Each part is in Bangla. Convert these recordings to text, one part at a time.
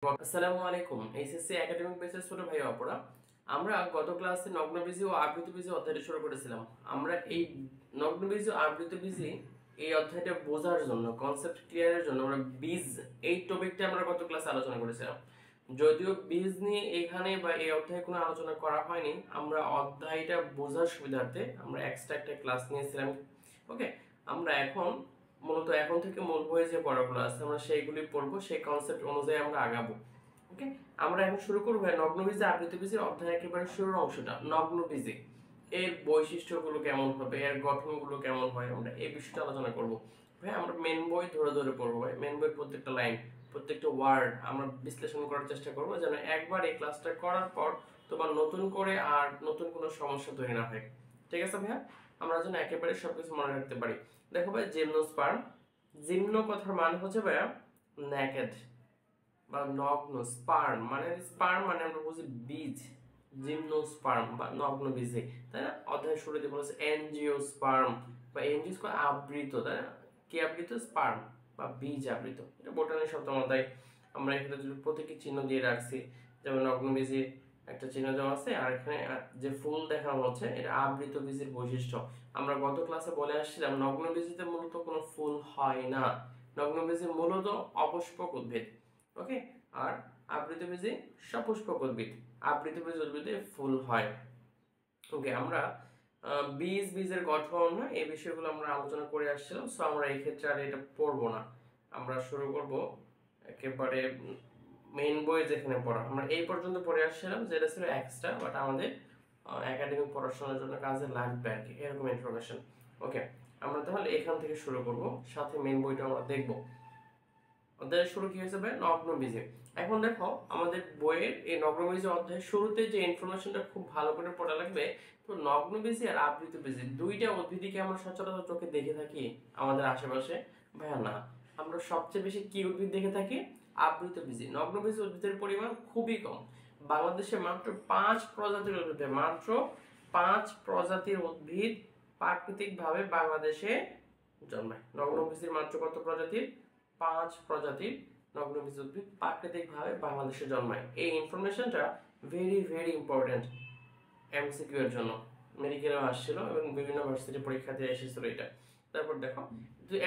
আসসালামু আলাইকুম এইচএসসি একাডেমিক বেসের ছোট ভাই অপরা। আমরা গত ক্লাসে নগ্নবীজি ও আবৃতবীজি অধ্যায়টি শুরু করেছিলাম। আমরা এই নগ্নবীজি ও আবৃতবীজি এই অধ্যায়টা বোঝার জন্য, কনসেপ্ট ক্লিয়ারের জন্য আমরা বীজ এই টপিকটা আমরা গত ক্লাসে আলোচনা করেছিলাম। যদিও বীজ নিয়ে এখানে বা এই অধ্যায়ে কোনো আলোচনা করা হয়নি, আমরা অধ্যায়টা বোঝার সুবিধার্থে আমরা এক্সট্রা একটা ক্লাস নিয়েছিলাম। ওকে, আমরা এখন থেকে মূল বইয়ে যে পড়াগুলো আছে আমরা সেইগুলি পড়বো, সেই কনসেপ্ট অনুযায়ী আমরা আগাবো। ওকে, আমরা এখন শুরু করবো নগ্নবীজি আবৃতবীজির অধ্যায় একেবারে শুরুর অংশটা। নগ্নবীজি এর বৈশিষ্ট্যগুলো কেমন হবে, এর গঠনগুলো কেমন হয়, আমরা এই বিষয়টা আলোচনা করবো। ভাই আমরা মেন বই ধরে ধরে পড়বো ভাই, মেন বই প্রত্যেকটা লাইন, প্রত্যেকটা ওয়ার্ড আমরা বিশ্লেষণ করার চেষ্টা করবো, যেন একবার এই ক্লাসটা করার পর তোমার নতুন করে আর নতুন কোনো সমস্যা তৈরি না হয়। ঠিক আছে ভাইয়া, আমরা যেন একেবারে সবকিছু মনে রাখতে পারি। দেখো ভাই, জিমনোস্পার্ম, জিমনো কথার মানে হচ্ছে ভাইয়া নেকেড বা নগ্ন। স্পার্ম মানে আমরা বুঝি বীজ। জিমনোস্পার্ম বা নগ্ন বীজে, তাই না? অধ্যায়ের শুরুতে বলেছে এনজিওস্পার্ম বা এনজিওস্পার্ম আবৃত, তাই না? কি আবৃত? স্পার্ম বা বীজ আবৃত। এটা বোটানি শব্দ তাই আমরা এখানে প্রতীকী চিহ্ন দিয়ে রাখছি। যেমন নগ্ন বীজের একটা চিহ্ন দেওয়া আছে, আর এখানে যে ফুল দেখানো হচ্ছে এটা আবৃত বীজের বৈশিষ্ট্য। আমরা গত ক্লাসে বলে আসছিলাম নগ্ন বীজে মূলত কোনো ফুল হয় না, নগ্ন বীজ মূলত অপুষ্পক উদ্ভিদ। ওকে, আর আবৃতবীজি সপুষ্পক উদ্ভিদ। আবৃতবীজ উদ্ভিদে ফুল হয়। ওকে, আমরা বীজের গঠন এই বিষয়গুলো আমরা আলোচনা করে আসছিলাম, সো আমরা এই ক্ষেত্রে আর এটা পড়বো না। আমরা শুরু করব একেবারে মেইন বই যেখানে পড়া, আমরা এই পর্যন্ত পড়ে আসছিলাম, যেটা ছিল এক্সট্রা, বাট আমাদের একাডেমিক পড়াশোনার জন্য কাজে লাগবে আর কি, এরকম ইনফরমেশন। ওকে, আমরা তাহলে এখান থেকে শুরু করব, সাথে মেইন বইটা আমরা দেখব। অধ্যায়ের শুরু কি হয়েছে ভাই? নগ্নবীজে। এখন দেখো আমাদের বইয়ের এই নগ্নবীজ অধ্যায়ের শুরুতে যে ইনফরমেশনটা খুব ভালো করে পড়া লাগবে। তো নগ্নবীজি আর আবৃতবীজি দুইটা উদ্ভিদকে আমরা সচরাচর চোখে দেখে থাকি আমাদের আশেপাশে? ভাইয়া না, আমরা সবচেয়ে বেশি কি উদ্ভিদ দেখে থাকি? আবৃতবীজি। নগ্নবীজি উদ্ভিদের পরিমাণ খুবই কম। বাংলাদেশে মাত্র 5 প্রজাতির উদ্ভিদ, মাত্র 5 প্রজাতির উদ্ভিদ প্রাকৃতিকভাবে বাংলাদেশে জন্মায়। নগ্নবীজির মাত্র কত প্রজাতির? 5 প্রজাতির নগ্নবীজ উদ্ভিদ প্রাকৃতিকভাবে বাংলাদেশে জন্মায়। এই ইনফরমেশনটা ভেরি ভেরি ইম্পর্টেন্ট এমসিকিউ এর জন্য, মেডিকেলেও আসছিল এবং বিভিন্ন ভার্সিটি পরীক্ষাতে এসেছিল এটা। তারপর দেখো,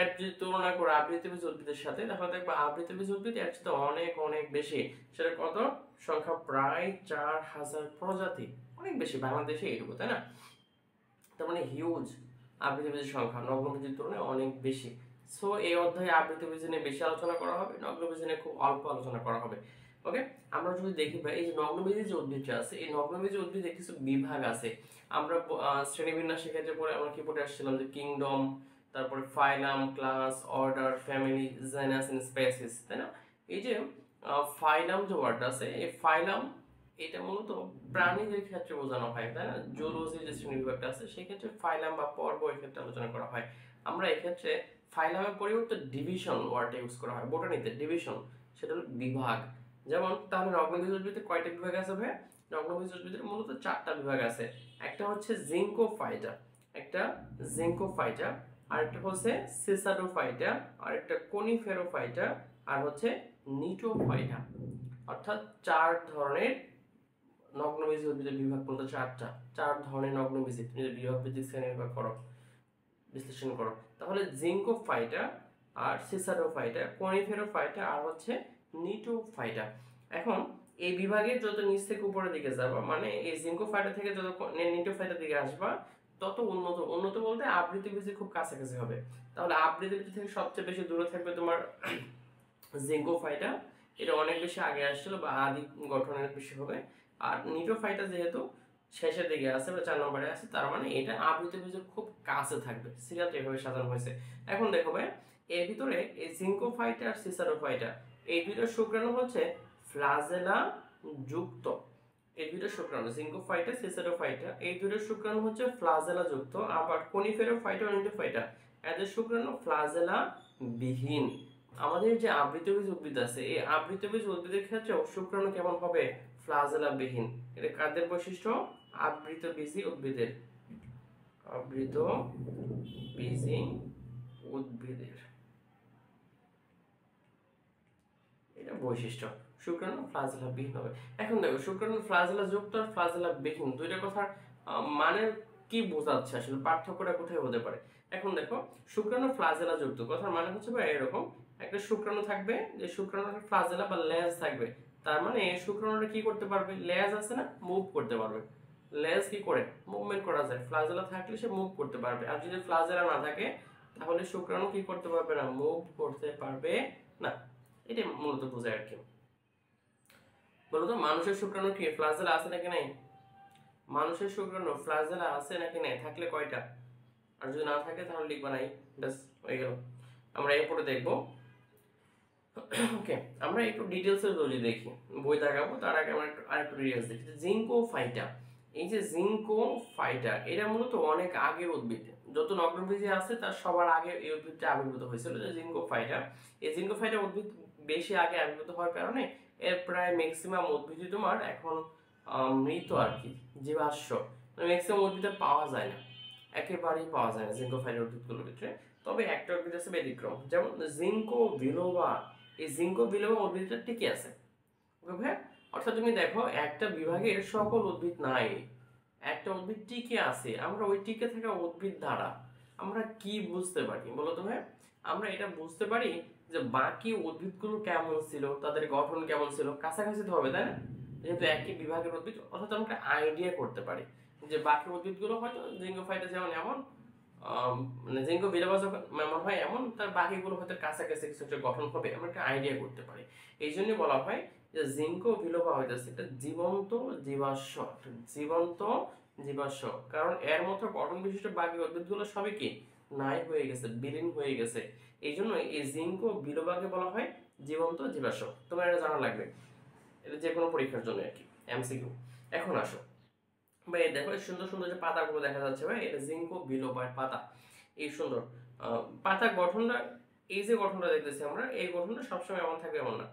এর যদি তুলনা করো আবৃতবীজ উদ্ভিদের সাথে, তাহলে দেখবো আবৃতবীজ উদ্ভিদ এর চেয়ে অনেক অনেক বেশি। সেটা কত? সংখ্যা প্রায় 4000 প্রজাতি, অনেক বেশি। বাংলাদেশে এইটুকু, তাই না? তার মানে হিউজ আবৃতবীজের সংখ্যা নগ্নবীজের তুলনায় অনেক বেশি। সো এই অধ্যায়ে আবৃতবীজ নিয়ে বেশি আলোচনা করা হবে, নগ্নবীজ নিয়ে খুব অল্প আলোচনা করা হবে। ওকে, আমরা যদি দেখি ভাই, এই যে নগ্নবীজের যে উদ্ভিদটা আছে, এই নগ্নবীজের উদ্ভিদে কিছু বিভাগ আছে। আমরা শ্রেণীবিন্যাসের ক্ষেত্রে পরে আমরা কি পড়ে আসছিলাম যে কিংডম, তারপরে phylum, class, order, family, genus and species, তাই না? এই যে ফাইলাম যে ওয়ার্ডটা আছে, এই ফাইলাম এটা মূলত প্রাণীদের ক্ষেত্রে বোঝানো হয়, তাই না? জুলজি যে শ্রেণীবিভাগটা আছে সেই ক্ষেত্রে ফাইলাম বা পর্ব এই ক্ষেত্রে আলোচনা করা হয়। আমরা এই ক্ষেত্রে ফাইলামের পরিবর্তে ডিভিশন ওয়ার্ডটা ইউজ করা হয়। বোটানিতে ডিভিশন সেটা হলো বিভাগ। যেমন তাহলে নগ্নবীজ উদ্ভিদে কয়টা বিভাগ আছে ভাই? নগ্নবীজ উদ্ভিদের মূলত 4টা বিভাগ আছে। একটা হচ্ছে জিঙ্কোফাইটা, একটা জিঙ্কোফাইটা, আরেকটা হচ্ছে সিসাডোফাইটা, আরেকটা কোনিফেরোফাইটা, আর হচ্ছে নিটোফাইটা। অর্থাৎ 4 ধরনের নগ্নবীজ উদ্ভিদের বিভাগ বলতে 4টা। 4 ধরনের নগ্নবীজ তুমি যদি বিভাগ ভিত্তিক শ্রেণীবিভাগ করো, বিশ্লেষণ করো, তাহলে জিঙ্কোফাইটা আর সিসাডোফাইটা, কোনিফেরোফাইটা আর হচ্ছে নিটোফাইটা। এখন এই বিভাগের যত নিচ থেকে উপরের দিকে যাবা, মানে এই জিঙ্কোফাইটা থেকে যত নিটোফাইটার দিকে আসবা, তত উন্নত। উন্নত বলতে আবৃতবীজ খুব কাছাকাছি হবে। তাহলে আবৃতবীজ থেকে সবচেয়ে বেশি দূরে থাকবে তোমার জিঙ্কোফাইটা, এটা অনেক বেশি আগে আসছিল বা আদি গঠনের বেশি হবে। আর নিটোফাইটা যেহেতু শেষের দিকে আছে বা 4 নম্বরে আছে, তার মানে এটা আবৃতবীজের খুব কাছে থাকবে। সিরিয়ালটা এভাবে সাজানো হয়েছে। এখন দেখো ভাই, এর ভিতরে এই জিঙ্কোফাইটা আর সিসারোফাইটা এই দুইটা শুক্রাণু হচ্ছে ফ্লাজেলা যুক্ত। এই দুইটা শুক্রাণু জিঙ্কোফাইটা সিসারোফাইটা এই দুইটা শুক্রাণু হচ্ছে ফ্লাজেলা যুক্ত। আবার কোনিফেরোফাইটা ও নিটোফাইটা এদের শুক্রাণু ফ্লাজেলা বিহীন। আমাদের যে আবৃতবীজ উদ্ভিদ আছে, এই আবৃতবীজ উদ্ভিদের ক্ষেত্রে শুক্রাণু কেমন হবে? ফ্লাজেলা বিহীন। এটা কাদের বৈশিষ্ট্য? আবৃতবীজী উদ্ভিদের, আবৃতবীজী উদ্ভিদের এটা বৈশিষ্ট্য। শুক্রাণু ফ্লাজেলা বিহীন হবে। এখন দেখো শুক্রাণু ফ্লাজেলা যুক্ত আর ফ্লাজেলা বিহীন দুইটা কথার মানে কি বোঝাচ্ছে, আসলে পার্থক্যটা কোথায় হতে পারে? এখন দেখো শুক্রাণু ফ্লাজেলা যুক্ত কথার মানে হচ্ছে ভাই এরকম, একটা শুক্রাণু থাকবে, যে শুক্রাণুর ফ্লাজেলা বা লেজ থাকবে, তার মানে শুক্রাণুটা কি করতে পারবে, লেজ আছে না, মুভ করতে পারবে। লেজ কি করে মুভমেন্ট করা যায়, ফ্লাজেলা থাকলে সে মুভ করতে পারবে। আর যদি ফ্লাজেলা না থাকে তাহলে শুক্রাণু কি করতে পারবে না, মুভ করতে পারবে না। এটা মূলত বোঝায় আর কি। বলতো মানুষের শুক্রাণু কি ফ্লাজেলা আছে নাকি নাই? মানুষের শুক্রাণু ফ্লাজেলা আছে নাকি নাই, থাকলে কয়টা? আর যদি না থাকে তাহলে লিখবা নাই, ব্যাস হয়ে গেল। আমরা এরপরে দেখবো। ওকে, আমরা একটু ডিটেলসে যদি দেখি, বই দেখাবো তার আগে আমরা আরেকটু ডিটেলস দেখি। জিঙ্কো ফাইটা, এই যে জিঙ্কো ফাইটা এটা মূলত অনেক আগে উদ্ভিদ, যত নগ্নবীজি আছে তার সবার আগে এই উদ্ভিদটা আবির্ভূত হয়েছিল, যে জিঙ্কো ফাইটা। এই জিঙ্কো ফাইটা উদ্ভিদ বেশি আগে আবির্ভূত হওয়ার কারণে এর প্রায় ম্যাক্সিমাম উদ্ভিদই তোমার এখন মৃত আর কি, জীবাশ্ম, ম্যাক্সিমাম উদ্ভিদে পাওয়া যায় না, একেবারেই পাওয়া যায় না জিঙ্কো ফাইটার উদ্ভিদগুলোর ভিতরে। তবে একটা উদ্ভিদ আছে ব্যতিক্রম, যেমন জিঙ্কো বিলোবা। এই জিঙ্কো বিলোবা উদ্ভিদটা টিকে আছে। ওকে ভাই, অর্থাৎ তুমি দেখো একটা বিভাগের সকল উদ্ভিদ নাই, একটা উদ্ভিদ টিকে আছে। আমরা ওই টিকে থাকা উদ্ভিদ দ্বারা আমরা কি বুঝতে পারি বলতো ভাই? আমরা এটা বুঝতে পারি যে বাকি উদ্ভিদগুলো কেমন ছিল, তাদের গঠন কেমন ছিল, কাছাকাছি তো হবে তাই না, যেহেতু একই বিভাগের উদ্ভিদ। অর্থাৎ আমরা আইডিয়া করতে পারি যে বাকি উদ্ভিদগুলো হয়তো জিঙ্গোফাইটা যেমন এমন, মানে জিঙ্কো বিলোবা যখন এমন হয় এমন, তার বাকিগুলো হয়তো কাছাকাছি কিছু একটা গঠন হবে, আমরা একটা আইডিয়া করতে পারি। এই জন্য বলা হয় যে জিঙ্কো বিলোবা হইতেছে একটা জীবন্ত জীবাশ্ম, জীবন্ত জীবাশ্ম। কারণ এর মতো গঠন বিশিষ্ট বাকি উদ্ভিদগুলো সবই কি নাই হয়ে গেছে, বিলীন হয়ে গেছে। এই জন্য এই জিঙ্কো বিলোবাকে বলা হয় জীবন্ত জীবাশ্ম। তোমার এটা জানা লাগবে, এটা যে কোনো পরীক্ষার জন্য আর কি, এমসিকিউ। এখন আসো ভাই, দেখো এই সুন্দর সুন্দর যে পাতাগুলো দেখা যাচ্ছে ভাই, এটা জিঙ্কো বিলোবার পাতা। এই সুন্দর পাতা গঠনটা, এই যে গঠনটা দেখতেছি আমরা, এই গঠনটা সবসময় এমন থাকবে এমন না।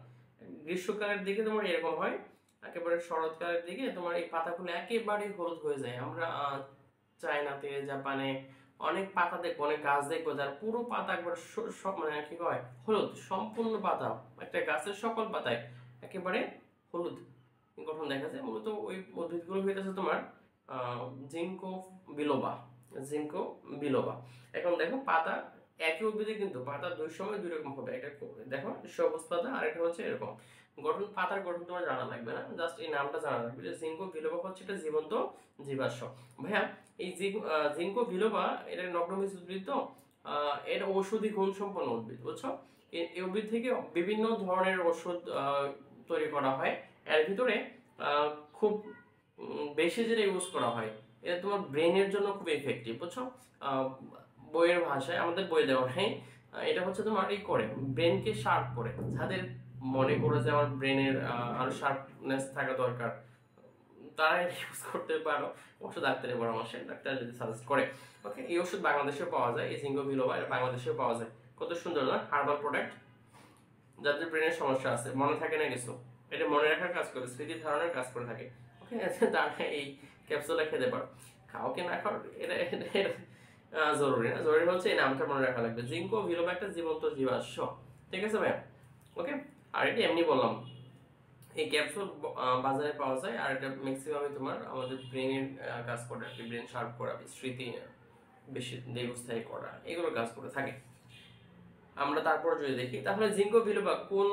গ্রীষ্মকালের দিকে তোমার এরকম হয়, একেবারে শরৎকালের দিকে তোমার এই পাতাগুলো একেবারে হলুদ হয়ে যায়। আমরা চায়নাতে, জাপানে অনেক পাতা দেখবো, অনেক গাছ দেখবো যার পুরো পাতা একবার সব মানে কি কয় হলুদ, সম্পূর্ণ পাতা, একটা গাছের সকল পাতায় একেবারে হলুদ গঠন দেখা যায়। মূলত ওই উদ্ভিদগুলো হইতেছে তোমার জিঙ্কো বিলোবা, জিঙ্কো বিলোবা। এখন দেখো পাতা একই উদ্ভিদে কিন্তু পাতা দুই সময় দুই রকম হবে। একটা দেখো সবুজ পাতা, আর একটা হচ্ছে এরকম গঠন। পাতার গঠন তোমার জানা লাগবে না, জাস্ট এই নামটা জানা লাগবে যে জিঙ্কো বিলোবা হচ্ছে একটা জীবন্ত জীবাশ্ম। ভাইয়া এই জিঙ্কো বিলোবা এটা নগ্নবীজ উদ্ভিদ, তো এটা ঔষধি গুণ সম্পন্ন উদ্ভিদ, বুঝছো? এই উদ্ভিদ থেকে বিভিন্ন ধরনের ওষুধ তৈরি করা হয়। এর ভিতরে খুব বেশি যেটা ইউজ করা হয়, এটা তোমার ব্রেনের জন্য খুব এফেক্টিভ, বুঝছো? আহ, বইয়ের ভাষায় আমাদের বই দেওয়া হয়, এটা হচ্ছে তোমার এই করে ব্রেনকে শার্প করে, যাদের মনে করে যে আমার ব্রেনের আরো শার্পনেস থাকা দরকার, তারা ইউজ করতে পারো, অবশ্য ডাক্তারের পরামর্শে, ডাক্তার যদি সাজেস্ট করে। ওকে, এই ওষুধ বাংলাদেশেও পাওয়া যায়, এই জিঙ্কো বিলোবা বাংলাদেশেও পাওয়া যায়। কত সুন্দর না হার্বাল প্রোডাক্ট, যাদের ব্রেনের সমস্যা আছে, মনে থাকে না কিছু, এটা মনে রাখার কাজ করে, স্মৃতি ধারণের কাজ করে থাকে। ওকে, তারা এই ক্যাপসুলটা খেতে পারো, খাও কি না খাও এটা জরুরি না, জরুরি হচ্ছে এই নামটা মনে রাখা লাগবে, জিঙ্কো বিলোবা একটা জীবন্ত জীবাশ্ম। ঠিক আছে ভাইয়া? ওকে, আর এটা এমনি বললাম, এই ক্যাপসুল বাজারে পাওয়া যায়, আর এটা ম্যাক্সিমামই তোমার আমাদের ব্রেনের কাজ করে আর কি, ব্রেন শার্প করা, স্মৃতি বেশি দীর্ঘস্থায়ী করা, এগুলো কাজ করে থাকে। আমরা তারপর যদি দেখি তাহলে জিঙ্কো বিলোবা কোন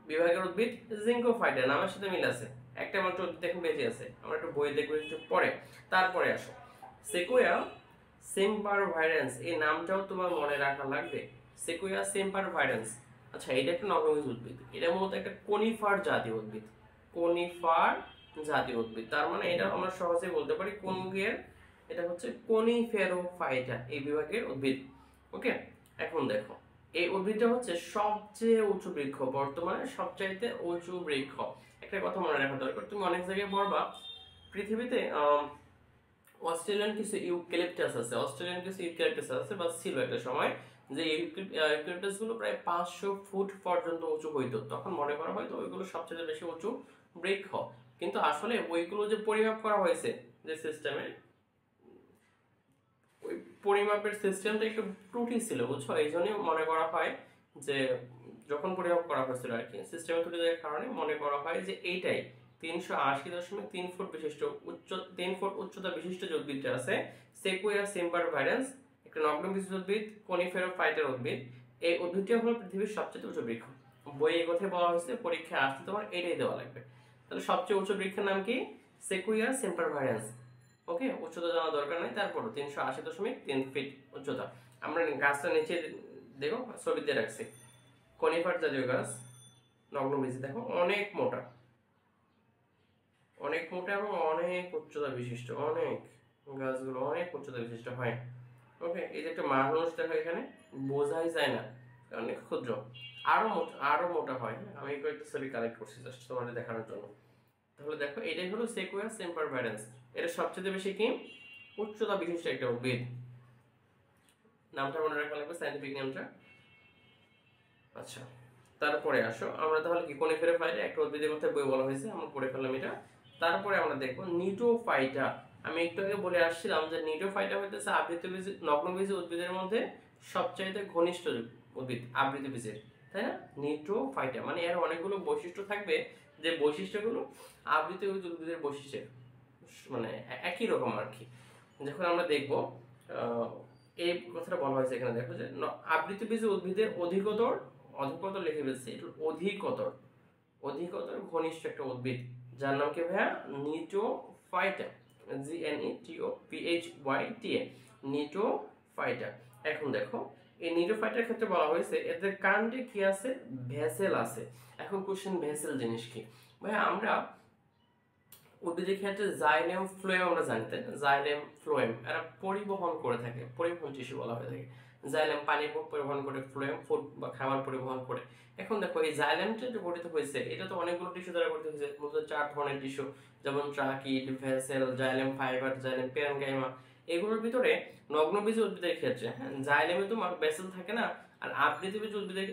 বিভাগের উদ্ভিদ? জিঙ্কো ফাইটা, নামের সাথে মিল আছে, একটা মাত্র উদ্ভিদ এখন বেঁচে আছে। আমরা একটু বই দেখবো একটু পরে, তারপরে আসো সেকোয়া সেম্পারভাইরেন্স, এই নামটাও তোমার মনে রাখা লাগবে, সেকোয়া সেম্পারভাইরেন্স। আচ্ছা, এটা একটা নবমীজ উদ্ভিদ, এটা মূলত একটা কনিফার জাতীয় উদ্ভিদ, কনিফার জাতীয় উদ্ভিদ। তার মানে এটা আমরা সহজে বলতে পারি কোন বিভাগের, এটা হচ্ছে কনিফেরোফাইটা এই বিভাগের উদ্ভিদ। ওকে, এখন দেখো এই উদ্ভিদটা হচ্ছে সবচেয়ে উঁচু বৃক্ষ, বর্তমানে সবচাইতে উঁচু বৃক্ষ। একটা কথা মনে রাখা দরকার, তুমি অনেক জায়গায় পড়বা পৃথিবীতে অস্ট্রেলিয়ান কিছু ইউক্যালিপটাস আছে, অস্ট্রেলিয়ান কিছু ইউক্যালিপটাস আছে বা ছিল একটা সময়, যে ইউক্যালিপটাস গুলো প্রায় 500 ফুট পর্যন্ত উঁচু হইতো, তখন মনে করা হয়তো ওইগুলো সবচেয়ে বেশি উঁচু বৃক্ষ। কিন্তু আসলে ওইগুলো যে পরিমাপ করা হয়েছে যে সিস্টেমে, পরিমাপের সিস্টেমটা একটু ত্রুটি ছিল, বুঝছো? এই জন্যই মনে করা হয় যে যখন পরিমাপ করা হয়েছিল আর কি সিস্টেমের ত্রুটির কারণে মনে করা হয় যে এইটাই 380.3 ফুট বিশিষ্ট 3 ফুট উচ্চতা বিশিষ্ট যে উদ্ভিদটা আছে সেকুইয়া সেম্পারভাইরেন্স, একটা নগ্নবীজ উদ্ভিদ, কনিফেরোফাইটার উদ্ভিদ। এই উদ্ভিদটি হলো পৃথিবীর সবচেয়ে উঁচু বৃক্ষ। বইয়ে এই কথাই বলা হয়েছে, পরীক্ষায় আসলে তোমার এটাই দেওয়া লাগবে। তাহলে সবচেয়ে উঁচু বৃক্ষের নাম কি? সেকুইয়া সেম্পারভাইরেন্স। ওকে, উচ্চতা জানা দরকার নাই, তারপরও 380.3 ফিট উচ্চতা। আমরা গাছটা নিচে দেখো ছবিতে রাখছি, কনিফার জাতীয় গাছ, নগ্নবীজ। দেখো অনেক মোটা, অনেক মোটা এবং অনেক উচ্চতা বিশিষ্ট, অনেক গাছগুলো অনেক উচ্চতা বিশিষ্ট হয়। ওকে, এই যে একটা মানুষ দেখো এখানে বোঝাই যায় না, অনেক ক্ষুদ্র, আরো মোটা হয়। আমি কয়েকটা ছবি কালেক্ট করছি জাস্ট তোমাদের দেখানোর জন্য। তাহলে দেখো এটাই হলো সেকুইয়া সেম্পারভাইরেন্স। এটা সবচেয়ে বেশি কি উচ্চতা বিশিষ্ট একটা উদ্ভিদ। নামটা মনে রাখা লাগবে, সাইন্টিফিক নামটা। আচ্ছা, তারপরে আসো আমরা তাহলে কি কনিফেরোফাইটা একটা উদ্ভিদের কথা বই বলা হয়েছে, আমরা পড়ে ফেললাম এটা। তারপরে আমরা দেখবো নিটোফাইটা। আমি একটু আগে বলে আসছিলাম যে নিটোফাইটা হইতেছে আবৃতবীজী নগ্নবীজী উদ্ভিদের মধ্যে সবচাইতে ঘনিষ্ঠ উদ্ভিদ আবৃতবীজের, তাই না? নিটোফাইটা মানে এর অনেকগুলো বৈশিষ্ট্য থাকবে, যে বৈশিষ্ট্যগুলো আবৃতবীজী উদ্ভিদের বৈশিষ্ট্যের মানে একই রকম আর কি। যখন আমরা দেখবো এই কথাটা বলা হয়েছে এখানে, দেখো যে আবৃতবীজী উদ্ভিদের অধিকতর লিখে ফেলছে, অধিকতর ঘনিষ্ঠ একটা উদ্ভিদ, যার নাম কি ভাইয়া? নিটোফাইটা, GNETOPHYTA, নিটোফাইটা। এখন দেখো এই নিটোফাইটার ক্ষেত্রে বলা হয়েছে এদের কাণ্ডে কি আছে? ভেসেল আছে। এখন কোশ্চেন, ভেসেল জিনিস কি ভাইয়া? আমরা উদ্ভিদের ক্ষেত্রে জাইলেম ফ্লোয়েম আমরা জানতে, জাইলেম ফ্লোয়েম এরা পরিবহন করে থাকে, পরিবহন টিস্যু বলা হয়ে থাকে। জাইলেম পানি পরিবহন করে, ফ্লোয়েম ফুড বা খাবার পরিবহন করে। এখন দেখো এই জাইলেমটা যে গঠিত হয়েছে এটা তো অনেকগুলো টিস্যু দ্বারা গঠিত হয়েছে, মূলত 4 ধরনের টিস্যু, যেমন tracheid, vessel, xylem fibre, xylem parenchyma. এগুলোর ভিতরে নগ্নবীজী উদ্ভিদের ক্ষেত্রে হ্যাঁ জাইলেমে তোমার বেসেল থাকে না, আর আবৃতবীজী উদ্ভিদের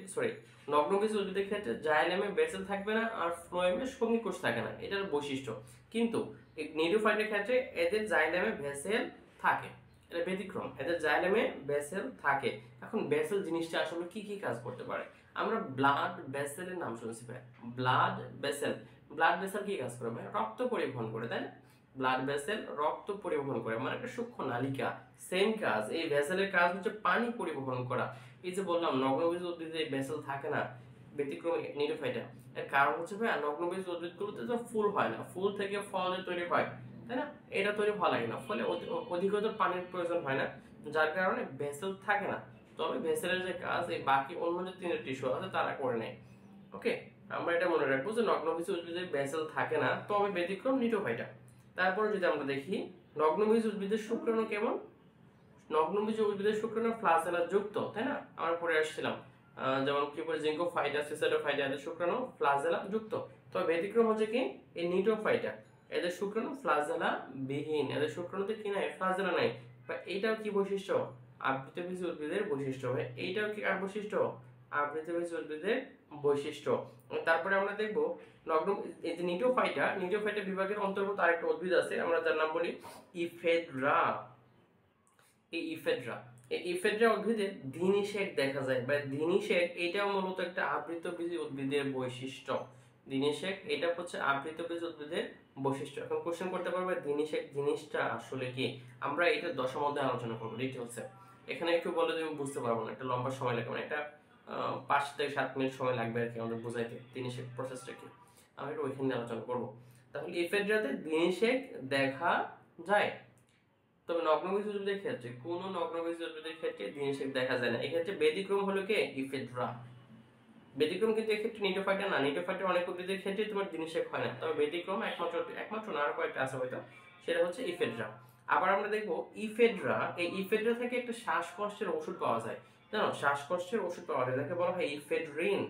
নগ্নবীজী উদ্ভিদের ক্ষেত্রে জাইলেমে বেসেল থাকবে না আর ফ্লোয়েমে সঙ্গীকোষ থাকে না, এটার বৈশিষ্ট্য। কিন্তু এই নিউরোফাইটের ক্ষেত্রে এদের জাইলেমে ভেসেল থাকে, এটা ব্যতিক্রম, এদের জাইলেমে ভেসেল থাকে। এখন ভেসেল জিনিসটা আসলে কি কি কাজ করতে পারে? আমরা ব্লাড ভেসেলের নাম শুনছি ভাই, ব্লাড ভেসেল। ব্লাড ভেসেল কি কাজ করে ভাই? রক্ত পরিবহন করে, তাই না? ব্লাড ভেসেল রক্ত পরিবহন করে, মানে একটা সূক্ষ্ম নালিকা। সেম কাজ এই ভেসেলের কাজ হচ্ছে পানি পরিবহন করা। এই যে বললাম নগ্নবীজী উদ্ভিদে ভেসেল থাকে না, ব্যতিক্রম নিউরোফাইটা। এর কারণ হচ্ছে ভাই নগ্নবীজী উদ্ভিদগুলোতে তো ফুল হয় না, ফুল থেকে ফল তৈরি হয়, তাই না? এটা তৈরি ভালো লাগে না, ফলে অধিকতর পানির প্রয়োজন হয় না, যার কারণে ভেসেল থাকে না। তবে ভেসেলের যে কাজ এই বাকি অন্য যে 3টা টিস্যু আছে তারা করে নেয়। ওকে, আমরা এটা মনে রাখবো যে নগ্নবীজী উদ্ভিদে ভেসেল থাকে না, তবে ব্যতিক্রম নিটোফাইটা। তারপরে যদি আমরা দেখি নগ্নবীজী উদ্ভিদের শুক্রাণু কেমন? নগ্নবীজী উদ্ভিদের শুক্রাণু ফ্লাজেলা যুক্ত, তাই না? আমরা পড়ে আসছিলাম যেমন কি বলে জিঙ্কোফাইটা, সিসাইডোফাইটা, এদের শুক্রাণু ফ্লাজেলা যুক্ত। তবে ব্যতিক্রম হচ্ছে কি এই নিটোফাইটা, এদের শুক্রাণু ফ্লাজেলা বিহীন, এদের শুক্রাণুতে কি নাই? ফ্লাজেলা নাই। বা এইটাও কি বৈশিষ্ট্য? আবৃতবীজী উদ্ভিদের বৈশিষ্ট্য। এইটাও কি কার বৈশিষ্ট্য? আবৃতবীজী উদ্ভিদের বৈশিষ্ট্য। তারপরে আমরা দেখব নগ্ন এই যে নিটোফাইটা বিভাগের অন্তর্গত আরেকটা উদ্ভিদ আছে, আমরা যার নাম বলি ইফেড্রা। এই ইফেড্রা উদ্ভিদের ধিনিশেক দেখা যায়, বা ধিনিশেক এটাও মূলত একটা আবৃতবীজী উদ্ভিদের বৈশিষ্ট্য। ধিনিশেক এটা হচ্ছে আবৃতবীজী উদ্ভিদের বৈশিষ্ট্য। এখন কোশ্চেন করতে পারবে ধিনিশেক জিনিসটা আসলে কি? আমরা এটা দশম অধ্যায়ে আলোচনা করবো ডিটেইলসে। এখানে একটু বলে তুমি বুঝতে পারবো না, একটা লম্বা সময় লাগবে, এটা 5 থেকে 7 মিনিট সময় লাগবে আর কি আমাদের বোঝাইতে ধিনিশেক প্রসেসটা কি। আমি একটু ওইখানে আলোচনা করবো। তাহলে ইফেড্রাতে ধিনিশেক দেখা যায়, তবে নগ্নবীজী উদ্ভিদের ক্ষেত্রে কোন নগ্নবীজী উদ্ভিদের ক্ষেত্রে ধিনিশেক দেখা যায় না। এক্ষেত্রে ব্যতিক্রম হলো কে? ইফেড্রা। ব্যতিক্রম কিন্তু এক্ষেত্রে নিটোফাইটা না, নিটোফাইটা অনেক উদ্ভিদের ক্ষেত্রে তোমার ধিনিশেক হয় না, তবে ব্যতিক্রম একমাত্র না, আরো কয়েকটা আছে হয়তো, সেটা হচ্ছে ইফেড্রা। আবার আমরা দেখবো ইফেড্রা, এই ইফেড্রা থেকে একটা শ্বাসকষ্টের ওষুধ পাওয়া যায়, জানো? শ্বাসকষ্টের ওষুধ পাওয়া যায়, যাকে বলা হয় ইফেড্রিন।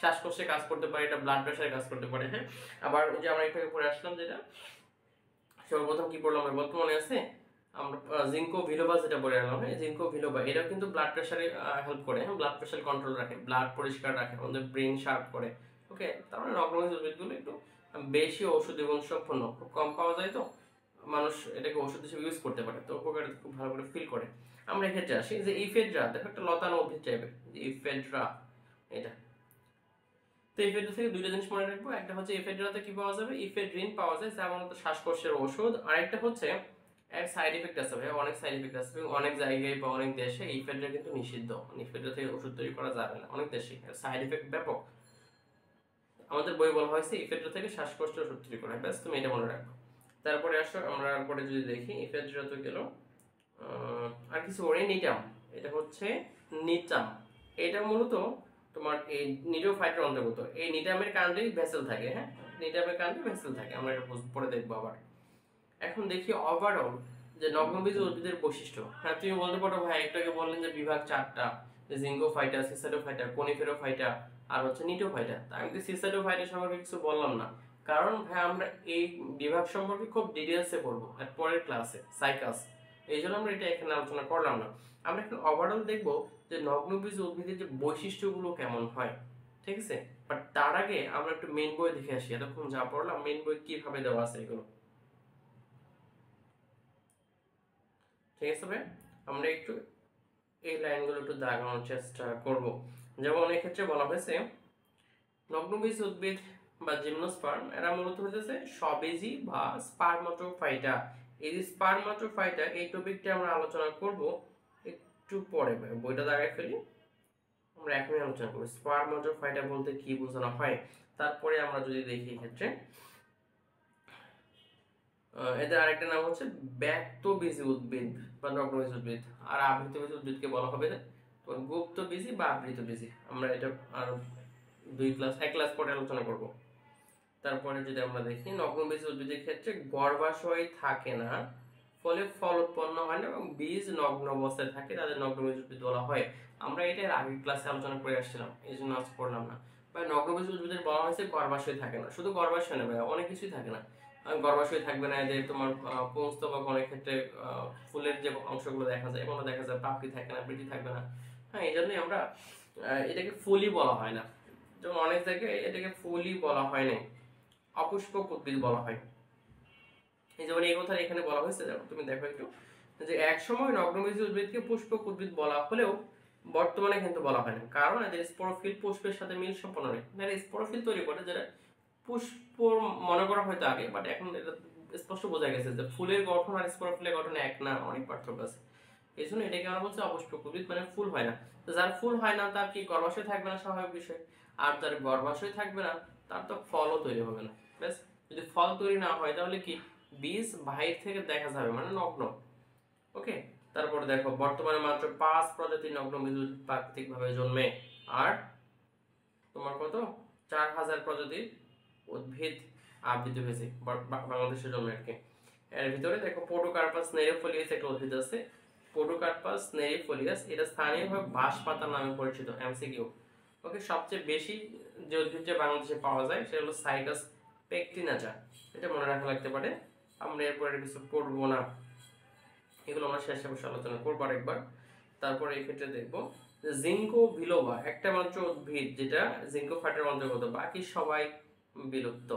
শ্বাসকষ্টে কাজ করতে পারে, এটা ব্লাড প্রেসারে কাজ করতে পারে। হ্যাঁ, আবার ওই যে আমরা একটু পরে আসলাম যেটা সর্বপ্রথম কি পড়লাম বলতে মনে আছে? আমরা জিঙ্কো বিলোবা যেটা বলে আনলাম, হ্যাঁ জিঙ্কো বিলোবা, এটা কিন্তু ব্লাড প্রেসারে হেল্প করে, হ্যাঁ ব্লাড প্রেসার কন্ট্রোল রাখে, ব্লাড পরিষ্কার রাখে, আমাদের ব্রেন শার্প করে। ওকে, তার মানে নগ্নবীজী উদ্ভিদগুলো একটু বেশি ঔষধি গুণ সম্পন্ন, খুব কম পাওয়া যায়, তো মানুষ এটাকে ওষুধ হিসেবে ইউজ করতে পারে, তো উপকার খুব ভালো করে ফিল করে। আমরা এক্ষেত্রে আসি যে ইফেড্রা, দেখো একটা লতানো উদ্ভিদ টাইপের, ইফেড্রা এটা। তো এফেড্রা থেকে দুইটা জিনিস মনে রাখবো, একটা হচ্ছে এফেড্রাতে কি পাওয়া যাবে, ইফেড্রিন পাওয়া যায় যা মূলত শ্বাসকষ্টের ওষুধ, আর একটা হচ্ছে এর সাইড এফেক্ট আছে ভাই, অনেক সাইড এফেক্ট আছে, অনেক জায়গায় বা অনেক দেশে ইফেড্রা কিন্তু নিষিদ্ধ, ইফেড্রা থেকে ওষুধ তৈরি করা যাবে না অনেক দেশে, এর সাইড এফেক্ট ব্যাপক। আমাদের বই বলা হয়েছে ইফেড্রা থেকে শ্বাসকষ্টের ওষুধ তৈরি করা হয়, ব্যাস তুমি এটা মনে রাখো। তারপরে আসো আমরা পরে যদি দেখি, ইফেড্রা তো গেল, আর কিছু ওরে নিটাম, এটা হচ্ছে নিটাম, এটা মূলত তোমার এই নিটোফাইটের অন্তর্গত। এই নিটামের কাণ্ডেই ভেসেল থাকে, হ্যাঁ নিটামের কাণ্ডে ভেসেল থাকে, আমরা এটা পরে দেখবো আবার। এখন দেখি ওভারঅল যে নগ্নবীজ উদ্ভিদের বৈশিষ্ট্য। হ্যাঁ তুমি বলতে পারো ভাই একটাকে বললেন যে বিভাগ চারটা, জিঙ্গোফাইটা, সিসাডোফাইটা, কনিফেরোফাইটা আর হচ্ছে নিটোফাইটা। আমি তো সিসাডোফাইটা সম্পর্কে কিছু বললাম না, কারণ ভাই আমরা এই বিভাগ সম্পর্কে খুব ডিটেলসে পড়বো আর পরের ক্লাসে সাইকাস, এই জন্য আমরা এটা এখানে আলোচনা করলাম না। আমরা এখন ওভারঅল দেখবো যে নগ্নবীজ উদ্ভিদের যে বৈশিষ্ট্যগুলো কেমন হয়, ঠিক আছে। বাট তার আগে আমরা একটু মেন বই দেখে আসি, এতক্ষণ যা পড়লাম মেন বই কিভাবে দেওয়া আছে এগুলো, ঠিক আছে ভাই। আমরা একটু এই লাইনগুলো একটু দাগানোর চেষ্টা করব। যেমন এক্ষেত্রে বলা হয়েছে নগ্নবীজ উদ্ভিদ বা জিমনোস্পার্ম এরা মূলত হচ্ছে স্ববীজী বা স্পারমাটোফাইটা। এই যে স্পারমাটোফাইটা এই টপিকটা আমরা আলোচনা করব একটু পরে, বইটা দাগায় ফেলি, আমরা এখনই আলোচনা করব স্পারমাটোফাইটা বলতে কি বোঝানো হয়। তারপরে আমরা যদি দেখি এক্ষেত্রে এদের আরেকটা নাম হচ্ছে ব্যক্তবীজী উদ্ভিদ বা নগ্নবীজ উদ্ভিদ, আর আবৃতবীজী উদ্ভিদকে বলা হবে গুপ্তবীজী বা আবৃতবীজী। আমরা এটা আর এক ক্লাস পরে আলোচনা করব। তারপরে যদি আমরা দেখি নগ্নবীজ উদ্ভিদের ক্ষেত্রে গর্ভাশয় থাকে না, ফলে ফল উৎপন্ন হয় না এবং বীজ নগ্ন অবস্থায় থাকে, তাদের নগ্নবীজ উদ্ভিদ বলা হয়। আমরা এটা আগের ক্লাসে আলোচনা করে আসছিলাম, এই জন্য আজ পড়লাম না। বা নগ্নবীজ উদ্ভিদের বলা হয়েছে গর্ভাশয় থাকে না, শুধু গর্ভাশয় না ভাই, অনেক কিছুই থাকে না। গর্ভাশয় থাকবে না এদের, তোমার পুংস্তবক অনেক ক্ষেত্রে ফুলের যে অংশগুলো দেখা যায় এগুলো দেখা যায়, পাপড়ি থাকে না, বৃদ্ধি থাকবে না। হ্যাঁ এই জন্যই আমরা এটাকে ফুলই বলা হয় না, যেমন অনেক জায়গায় এটাকে ফুলই বলা হয় না, অপুষ্পক উদ্ভিদ বলা হয়। এই যেমন এই কথা এখানে বলা হয়েছে, তুমি দেখো একটু যে এক সময় নগ্নবীজ উদ্ভিদকে পুষ্পক উদ্ভিদ বলা হলেও বর্তমানে কিন্তু বলা হয় না, কারণ এদের স্পোরোফিল পুষ্পের সাথে মিল সম্পন্ন নেই। এরা স্পোরোফিল তৈরি করে যেটা পুষ্প মনে করা হয়তো আগে, বাট এখন এটা স্পষ্ট বোঝা গেছে যে ফুলের গঠন আর স্পোরোফিলের গঠন এক না, অনেক পার্থক্য আছে। এই জন্য এটাকে আমরা বলছি অপুষ্পক উদ্ভিদ, মানে ফুল হয় না। তো যার ফুল হয় না তার কি গর্ভাশয় থাকবে না, স্বাভাবিক বিষয়। আর যার গর্ভাশয় থাকবে না তার তো ফলও তৈরি হবে না, ব্যাস। যদি ফল তৈরি না হয় তাহলে কি বীজ বাহির থেকে দেখা যাবে, মানে নগ্ন। ওকে, তারপর দেখো বর্তমানে মাত্র 5 প্রজাতির নগ্নবীজ উদ্ভিদ প্রাকৃতিকভাবে জন্মে, আর তোমার কত 4000 প্রজাতির উদ্ভিদ আবৃত হয়েছে বাংলাদেশে জন্মে আর কি। এর ভিতরে দেখো পোডোকার্পাস নেরিফোলিয়াস একটা উদ্ভিদ আছে, পোডোকার্পাস নেরিফোলিয়াস, এটা স্থানীয়ভাবে বাঁশপাতা নামে পরিচিত, এমসিকিউ। ওকে, সবচেয়ে বেশি যে উদ্ভিদটা বাংলাদেশে পাওয়া যায় সেটা হলো সাইকাস পেকটিনাটা, এটা মনে রাখা লাগতে পারে। আমরা এরপরে কিছু পড়বো না, এগুলো আমরা শেষে বসে আলোচনা করবো আরেকবার। তারপরে এই ক্ষেত্রে দেখবো জিঙ্কো বিলোবা একটা মাত্র উদ্ভিদ যেটা জিঙ্কো ফাইটার অন্তর্গত, বাকি সবাই বিলুপ্ত।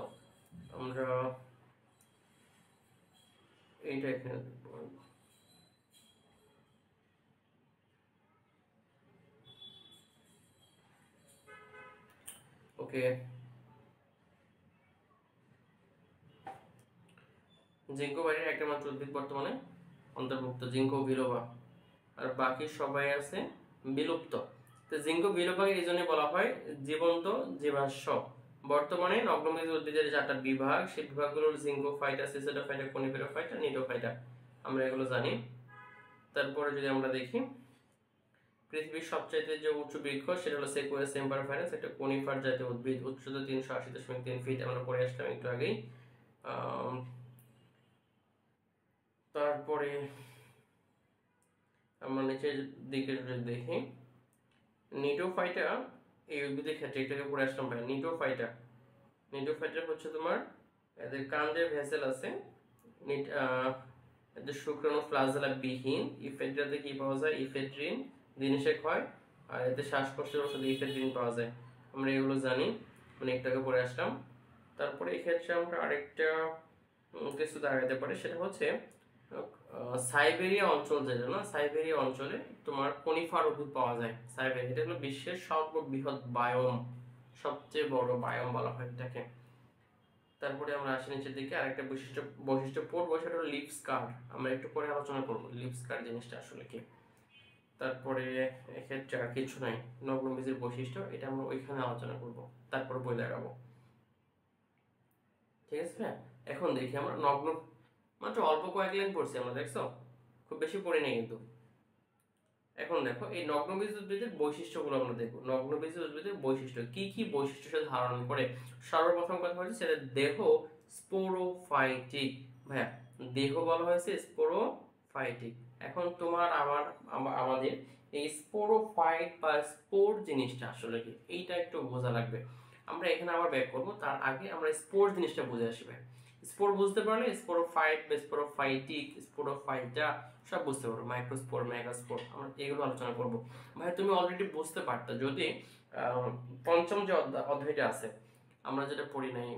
আমরা এইটা এখানে দেখবো। ওকে, জিঙ্কো বাইরের একটা মাত্র উদ্ভিদ বর্তমানে অন্তর্ভুক্ত জিঙ্কো বিলোবা, আর বাকি সবাই আছে বিলুপ্ত। তো জিঙ্কো বিলোবাকে এই জন্য বলা হয় জীবন্ত জীবাশ্ম। বর্তমানে নগ্নবীজ উদ্ভিদের 4টা বিভাগ, সেই বিভাগগুলো জিঙ্কোফাইটা, সিসিডোফাইটা, কনিফেরোফাইটা, নিডোফাইটা, আমরা এগুলো জানি। তারপরে যদি আমরা দেখি পৃথিবীর সবচাইতে যে উঁচু বৃক্ষ সেটা হলো সেকুয়াস এম্বারফাইরাস, একটা কনিফার জাতীয় উদ্ভিদ, উচ্চতা 380.3 ফিট, আমরা পড়ে আসলাম একটু আগেই। তারপরে আমরা নিচের দিকে যদি দেখি নিডোফাইটা, এই উদ্ভিদের ক্ষেত্রে এটাকে পড়ে আসলাম ভাই। নিডোফাইটা হচ্ছে তোমার এদের কাণ্ডে ভেসেল আছে, এদের শুক্রাণু ফ্লাজেলা বিহীন। ইফেড্রাতে কি পাওয়া যায়, ইফেড্রিন দিনেশেক হয়, আর এতে শ্বাসকষ্টের ওষুধ ইফেড্রিন পাওয়া যায়, আমরা এগুলো জানি, মানে একটাকে পড়ে আসলাম। তারপরে এই ক্ষেত্রে আমরা আরেকটা কিছু দাঁড়াতে পারে, সেটা হচ্ছে সাইবেরিয়া অঞ্চল, যেটা না সাইবেরিয়া অঞ্চলে তোমার কনিফার উদ্ভিদ পাওয়া যায়। সাইবেরিয়া এটা হলো বিশ্বের সর্ববৃহৎ বায়োম, সবচেয়ে বড় বায়োম বলা হয় এটাকে। তারপরে আমরা আসি নিচের দিকে, আরেকটা বৈশিষ্ট্য পড়বো, সেটা হলো লিভ স্কার। আমরা একটু পরে আলোচনা করবো লিভ স্কার জিনিসটা আসলে কি। তারপরে এক্ষেত্রে আর কিছু নাই, নগ্ন বীজের বৈশিষ্ট্য এটা আমরা ওইখানে আলোচনা করব, তারপর বই দেখাবো। ঠিক আছে ভাইয়া, এখন দেখি আমরা নগ্ন, মাত্র অল্প কয়েক লাইন পড়ছি আমরা, দেখছো খুব বেশি পড়ি নাই কিন্তু। এখন দেখো এই নগ্নবীজ উদ্ভিদের বৈশিষ্ট্যগুলো আমরা দেখবো। নগ্নবীজ উদ্ভিদের বৈশিষ্ট্য কি কি বৈশিষ্ট্য সে ধারণ করে। সর্বপ্রথম কথা হচ্ছে সেটা দেহ স্পোরোফাইটিক। ভাইয়া দেহ বলা হয়েছে স্পোরোফাইটিক। এখন তোমার আমাদের এই স্পোরোফাইট বা স্পোর জিনিসটা আসলে কি, এইটা একটু বোঝা লাগবে। আমরা এখানে আবার ব্যাক করবো, তার আগে আমরা স্পোর জিনিসটা বুঝে আসবে। স্পোর বুঝতে পারলে স্পোরোফাইট বা স্পোরোফাইটিক, স্পোরোফাইটা সব বুঝতে পারবো। মাইক্রোস্পোর, মেগাস্পোর, আমরা এগুলো আলোচনা করবো। ভাই তুমি অলরেডি বুঝতে পারতো যদি পঞ্চম যে অধ্যায়টা আছে, আমরা যেটা পড়ি নাই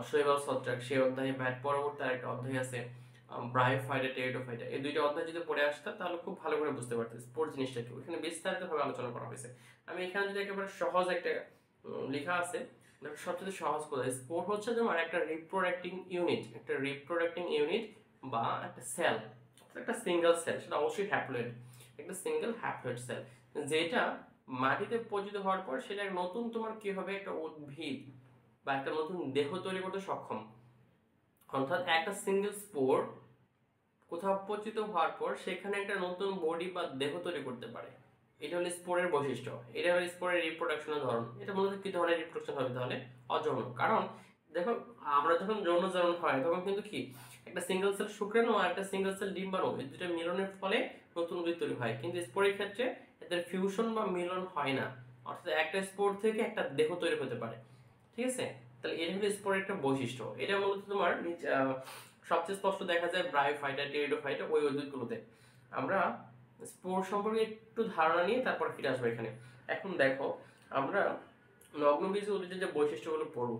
শৈবাল ছত্রাক, সেই অধ্যায়ে ব্যাট পরবর্তী আরেকটা অধ্যায় আছে ব্রায়োফাইটা, টেরিডোফাইটা, এই দুইটা অধ্যায় যদি পড়ে আসতা তাহলে খুব ভালো করে বুঝতে পারতো স্পোর জিনিসটা কি। ওইখানে বিস্তারিতভাবে আলোচনা করা হয়েছে। আমি এখানে যদি একেবারে সহজ একটা লেখা আছে, সবচেয়ে সহজ কথা, স্পোর হচ্ছে তোমার একটা রিপ্রোডাক্টিং ইউনিট, একটা রিপ্রোডাক্টিং ইউনিট বা একটা সেল, একটা সিঙ্গেল সেল, সেটা অবশ্যই হ্যাপ্লয়েড, একটা সিঙ্গেল হ্যাপ্লয়েড সেল, যেটা মাটিতে পতিত হওয়ার পর সেটা নতুন তোমার কি হবে, একটা উদ্ভিদ বা একটা নতুন দেহ তৈরি করতে সক্ষম। অর্থাৎ একটা সিঙ্গেল স্পোর কোথাও পতিত হওয়ার পর সেখানে একটা নতুন বডি বা দেহ তৈরি করতে পারে। এটা হলো স্পোরের বৈশিষ্ট্য, এটা হলো স্পোরের রিপ্রোডাকশনের ধরন। এটা মূলত কি ধরনের রিপ্রোডাকশন হবে তাহলে? অযৌন। কারণ দেখো আমরা যখন যৌন জারণ হয় তখন কিন্তু কি একটা সিঙ্গেল সেল শুক্রাণু আর একটা সিঙ্গেল সেল ডিম্বাণু, এই দুটো মিলনের ফলে নতুন উদ্ভিদ তৈরি হয়। কিন্তু স্পোরের ক্ষেত্রে এদের ফিউশন বা মিলন হয় না, অর্থাৎ একটা স্পোর থেকে একটা দেহ তৈরি হতে পারে। ঠিক আছে, তাহলে এটা হলো স্পোরের একটা বৈশিষ্ট্য। এটা মূলত তোমার সবচেয়ে স্পষ্ট দেখা যায় ব্রায়োফাইটা, টেরিডোফাইটা, ওই উদ্ভিদগুলোতে। আমরা স্পোর সম্পর্কে একটু ধারণা নিয়ে তারপর ফিরে আসবো এখানে। এখন দেখো আমরা নগ্নবীজ উদ্ভিদের যে বৈশিষ্ট্যগুলো পড়ব।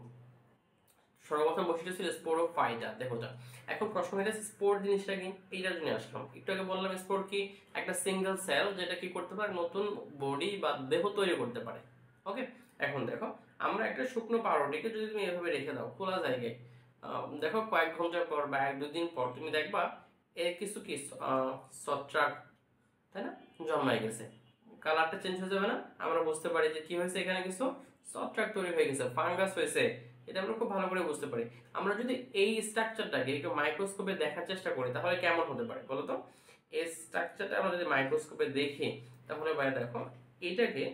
সর্বপ্রথম বৈশিষ্ট্য ছিল স্পোরোফাইটা, দেহটা। এখন প্রশ্ন হয়ে যাচ্ছে স্পোর জিনিসটা কি, এইটার জন্য আসলাম। একটু আগে বললাম স্পোর কি একটা সিঙ্গেল সেল যেটা কি করতে পারে, নতুন বডি বা দেহ তৈরি করতে পারে। ওকে, এখন দেখো আমরা একটা শুকনো পাউরুটিকে যদি তুমি এভাবে রেখে দাও খোলা জায়গায়, দেখো কয়েক ঘন্টা পর বা এক দুদিন পর তুমি দেখবা এর কিছু কি ছত্রাক, তাই না, জন্মায় গেছে। কালারটা চেঞ্জ হয়ে যাবে না? আমরা বুঝতে পারি যে কি হয়েছে, এখানে কিছু ছত্রাক তৈরি হয়ে গেছে, ফাঙ্গাস হয়েছে। এটা আমরা খুব ভালো করে বুঝতে পারি। আমরা যদি এই স্ট্রাকচারটাকে একটু মাইক্রোস্কোপে দেখার চেষ্টা করি তাহলে কেমন হতে পারে বলো তো? এই স্ট্রাকচারটা আমরা যদি মাইক্রোস্কোপে দেখি তাহলে বাইরে দেখো এটাকে,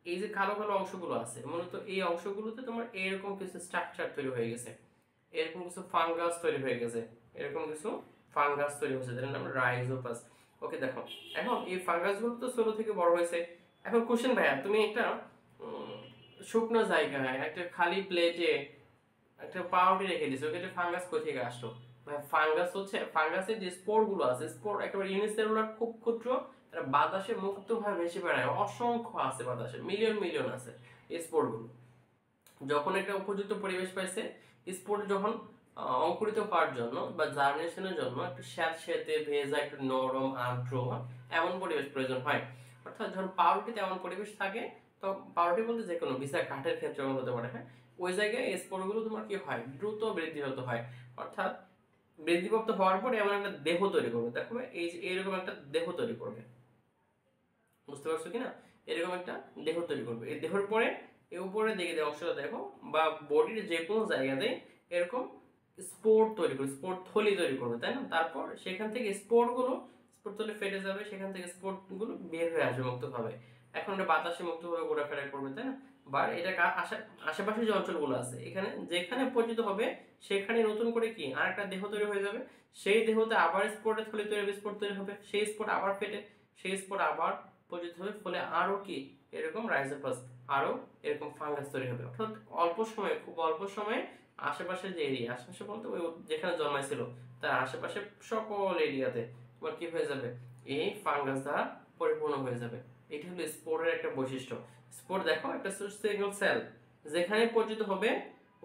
এই যে কালো কালো অংশগুলো আছে মূলত এই অংশগুলোতে তোমার এরকম কিছু স্ট্রাকচার তৈরি হয়ে গেছে, এরকম কিছু ফাঙ্গাস তৈরি হয়ে গেছে, এরকম কিছু ফাঙ্গাস তৈরি হয়েছে যেটার নাম রাইজোপাস। ওকে দেখো এখন এই ফাঙ্গাসগুলো তো ছোট থেকে বড় হয়েছে। এখন কোশ্চেন ভাইয়া, তুমি একটা শুকনো জায়গায় একটা খালি প্লেটে একটা পাউরুটি রেখে দিয়েছো, ওকে ফাঙ্গাস কোথা থেকে আসলো? ফাঙ্গাস হচ্ছে, ফাঙ্গাসের যে স্পোর গুলো আছে, স্পোর একেবারে ইউনিসেলুলার, খুব ক্ষুদ্র, এটা বাতাসে মুক্তভাবে ভেসে বেড়ায়, অসংখ্য আছে বাতাসে, মিলিয়ন মিলিয়ন আছে এই স্পোর গুলো। যখন একটা উপযুক্ত পরিবেশ পাইছে, স্পোর যখন অঙ্কুরিত হওয়ার জন্য বা জার্মিনেশনের জন্য একটু স্যাঁতসেঁতে ভেজা, একটু নরম আর্দ্র এমন পরিবেশ প্রয়োজন হয়। অর্থাৎ যখন পাউরুটিতে এমন পরিবেশ থাকে, তো পাউরুটি বলতে যে কোনো ভিজা কাঠের ক্ষেত্রে হতে পারে, হ্যাঁ, ওই জায়গায় এই স্পোরগুলো তোমার কি হয়, দ্রুত বৃদ্ধিপ্রাপ্ত হয়। অর্থাৎ বৃদ্ধিপ্রাপ্ত হওয়ার পরে এমন একটা দেহ তৈরি করবে, দেখো এই যে এরকম একটা দেহ তৈরি করবে, বুঝতে পারছো কিনা? এরকম একটা দেহ তৈরি করবে। এই দেহের পরে এই উপরে দিকে যে অংশটা দেখো বা বডির যে কোনো জায়গাতে এরকম স্পোর তৈরি করবে, স্পোর থলি তৈরি করবে, তাই না? তারপর সেখান থেকে স্পোর থলি ফেটে যাবে, সেখান থেকে স্পোর গুলো বের হয়ে আসবে মুক্তভাবে। এখন এটা বাতাসে মুক্তভাবে ঘোরাফেরা করবে, তাই না? বা এটা আশেপাশে যে অঞ্চলগুলো আছে এখানে যেখানে পতিত হবে সেখানে নতুন করে কি আরেকটা দেহ তৈরি হয়ে যাবে। সেই দেহতে আবার স্পোরের থলি তৈরি হবে, স্পোর তৈরি হবে, সেই স্পোর আবার ফেটে সেই স্পোর আবার পতিত হবে, ফলে আরো কি এরকম রাইজোপাস, আরো এরকম ফাঙ্গাস তৈরি হবে। অর্থাৎ অল্প সময়ে, খুব অল্প সময়ে আশেপাশের যে এরিয়া, আশেপাশে বলতে ওই যেখানে জন্মাইছিল তার আশেপাশে সকল এরিয়াতে তোমার কি হয়ে যাবে, এই ফাঙ্গাস দ্বারা পরিপূর্ণ হয়ে যাবে। এটা হলো স্পোরের একটা বৈশিষ্ট্য। স্পোর দেখো একটা সিঙ্গেল সেল, যেখানে পতিত হবে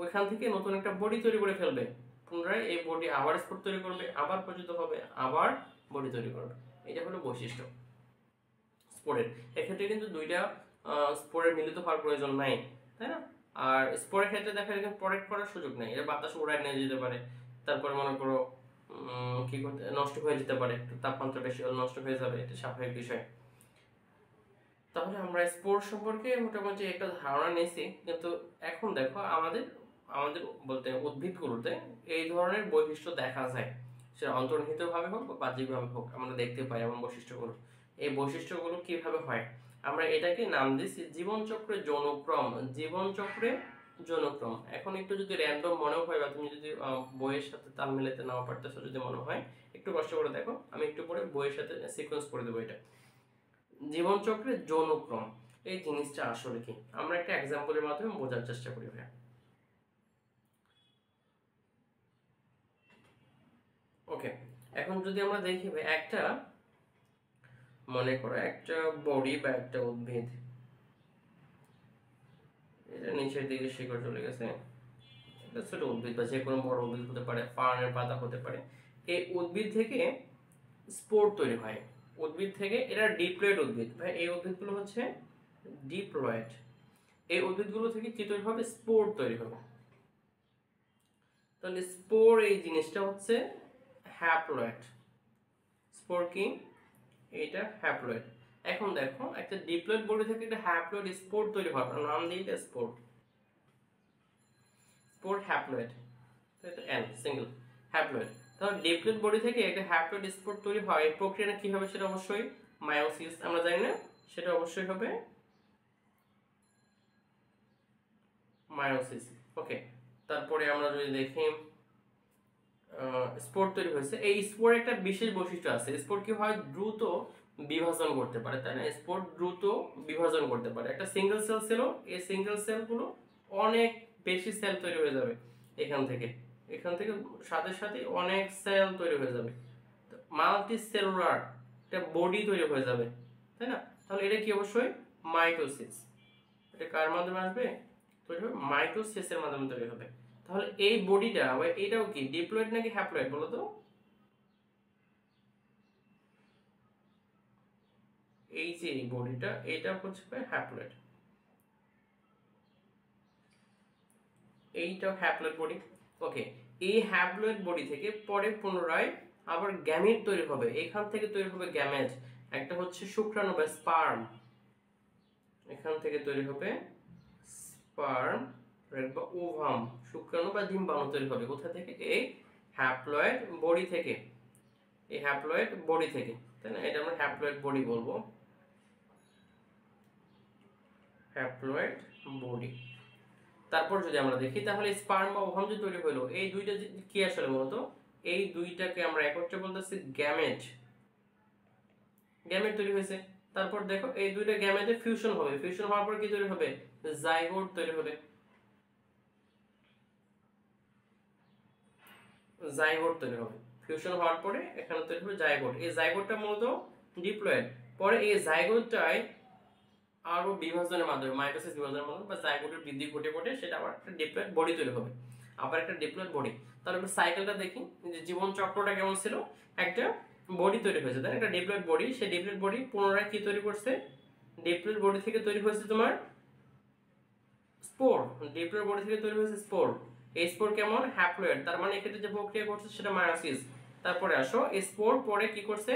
ওইখান থেকে নতুন একটা বডি তৈরি করে ফেলবে, পুনরায় এই বডি আবার স্পোর তৈরি করবে, আবার পতিত হবে, আবার বডি তৈরি করবে। এটা হলো বৈশিষ্ট্য স্পোরের। এক্ষেত্রে কিন্তু দুইটা স্পোরের মিলিত হওয়ার প্রয়োজন নাই। তাই না? আর স্পোরের ক্ষেত্রে দেখা যায় প্রোটেক্ট করার সুযোগ নেই, এর বাতাস উড়ায় নিয়ে যেতে পারে, তারপরে মনে করো কি করতে নষ্ট হয়ে যেতে পারে, একটু তাপমাত্রা বেশি হলে নষ্ট হয়ে যাবে, এটা স্বাভাবিক বিষয়। তাহলে আমরা স্পোর সম্পর্কে মোটামুটি একটা ধারণা নিয়েছি, কিন্তু এখন দেখো আমাদের আমাদের বলতে উদ্ভিদগুলোতে এই ধরনের বৈশিষ্ট্য দেখা যায়, সেটা অন্তর্নিহিতভাবে হোক বা বাহ্যিকভাবে হোক আমরা দেখতে পাই এমন বৈশিষ্ট্যগুলো। এই বৈশিষ্ট্যগুলো কিভাবে হয়, আমরা এটাকে নাম দিচ্ছি জীবনচক্রের যৌনক্রম। জীবনচক্রের যৌনক্রম। এখন একটু যদি র্যান্ডম মনেও হয় বা তুমি যদি বইয়ের সাথে তাল মিলাতে নাও পারতেছো যদি মনে হয়, একটু কষ্ট করে দেখো, আমি একটু পরে বইয়ের সাথে সিকোয়েন্স করে দেবো এটা। জীবনচক্রের যৌনক্রম এই জিনিসটা আসলে কি, আমরা একটা এক্সাম্পলের মাধ্যমে বোঝার চেষ্টা করি ভাইয়া। ওকে, এখন যদি আমরা দেখি ভাই, একটা মনে করো একটা বডি বা একটা উদ্ভিদ, এটা নিচের দিকে শিকড় চলে গেছে, এটা ছোট উদ্ভিদ বা যে কোনো বড় উদ্ভিদ হতে পারে, ফার্নের পাতা হতে পারে। এই উদ্ভিদ থেকে স্পোর তৈরি হয়, উদ্ভিদ থেকে, এরা ডিপ্লয়েড উদ্ভিদ ভাই, এই উদ্ভিদগুলো হচ্ছে ডিপ্লয়েড। এই উদ্ভিদগুলো থেকে কি তৈরি হবে, স্পোর তৈরি হবে। তাহলে স্পোর এই জিনিসটা হচ্ছে হ্যাপ্লয়েড। স্পোর কি, এটা হ্যাপ্লয়েড। এখন দেখো একটা ডিপ্লয়েড বডি থেকে একটা হ্যাপ্লয়েড স্পোর তৈরি হয়, নাম দিই এটা স্পোর। স্পোর হ্যাপ্লয়েড, এটা এন সিঙ্গেল হ্যাপ্লয়েড। তাহলে ডিপ্লয়েড বডি থেকে একটা হ্যাপ্লয়েড স্পোর তৈরি হয়, এই প্রক্রিয়াটা কি হবে সেটা অবশ্যই মায়োসিস, আমরা জানি না, সেটা অবশ্যই হবে মায়োসিস। ওকে, তারপরে আমরা যদি দেখি স্পোর তৈরি হয়েছে, এই স্পোর একটা বিশেষ বৈশিষ্ট্য আছে, স্পোর কি হয়, দ্রুত বিভাজন করতে পারে, তাই না? স্পোর দ্রুত বিভাজন করতে পারে। একটা সিঙ্গেল সেল ছিল, এই সিঙ্গেল সেলগুলো অনেক বেশি সেল তৈরি হয়ে যাবে এখান থেকে, এখান থেকে সাথে সাথে অনেক সেল তৈরি হয়ে যাবে, মাল্টি সেলুলার একটা বডি তৈরি হয়ে যাবে, তাই না? তাহলে এটা কি, অবশ্যই মাইটোসিস। এটা কার মাধ্যমে আসবে, তৈরি হবে মাইটোসিসের মাধ্যমে তৈরি হবে। তাহলে এই বডিটা বা এটাও কি ডিপ্লয়েড নাকি হ্যাপ্লয়েড বলো তো? এই যে এই বডিটা, এটা হচ্ছে হ্যাপ্লয়েড, এইটাও হ্যাপ্লয়েড বডি। ওকে, এই হ্যাপ্লয়েড বডি থেকে পরে পুনরায় আবার গ্যামেট তৈরি হবে, এখান থেকে তৈরি হবে গ্যামেট, একটা হচ্ছে শুক্রাণু বা স্পার্ম, এখান থেকে তৈরি হবে স্পার্ম বা ওভাম, শুক্রাণু বা ডিম্বাণু তৈরি হবে, কোথা থেকে, এই হ্যাপ্লয়েড বডি থেকে, এই হ্যাপ্লয়েড বডি থেকে, তাই না? এটা আমরা হ্যাপ্লয়েড বডি বলবো, হ্যাপ্লয়েড বডি। তারপর যদি আমরা দেখি তাহলে স্পার্ম বা ওভাম যে তৈরি হলো, এই দুইটা কি আসলে মূলত, এই দুইটাকে আমরা একত্রে বলতেছি গ্যামেট, গ্যামেট তৈরি হয়েছে। তারপর দেখো এই দুইটা গ্যামেটে ফিউশন হবে, ফিউশন হওয়ার পর কি তৈরি হবে, জাইগোট তৈরি হবে, জাইগোট তৈরি হবে। ফিউশন হওয়ার পরে এখানে তৈরি হবে জাইগোট, এই জাইগোটটা মূলত ডিপ্লয়েড। পরে এই জাইগোটটাই আরো বিভাজনের মাধ্যমে, মাইটোসিস বিভাজনের মাধ্যমে বা জাইগোটের বৃদ্ধি ঘটে ঘটে সেটা আবার একটা ডিপ্লয়েড বডি তৈরি হবে, আবার একটা ডিপ্লয়েড বডি। তাহলে আমরা সাইকেলটা দেখি যে জীবন চক্রটা কেমন ছিল, একটা বডি তৈরি হয়েছে, তাই একটা ডিপ্লয়েড বডি, সেই ডিপ্লয়েড বডি পুনরায় কি তৈরি করছে, ডিপ্লয়েড বডি থেকে তৈরি হয়েছে তোমার স্পোর, ডিপ্লয়েড বডি থেকে তৈরি হয়েছে স্পোর। এই স্পোর কেমন, হ্যাপ্লয়েড, তার মানে এক্ষেত্রে যে প্রক্রিয়া করছে সেটা মায়োসিস। তারপরে আসো, এই স্পোর পরে কি করছে,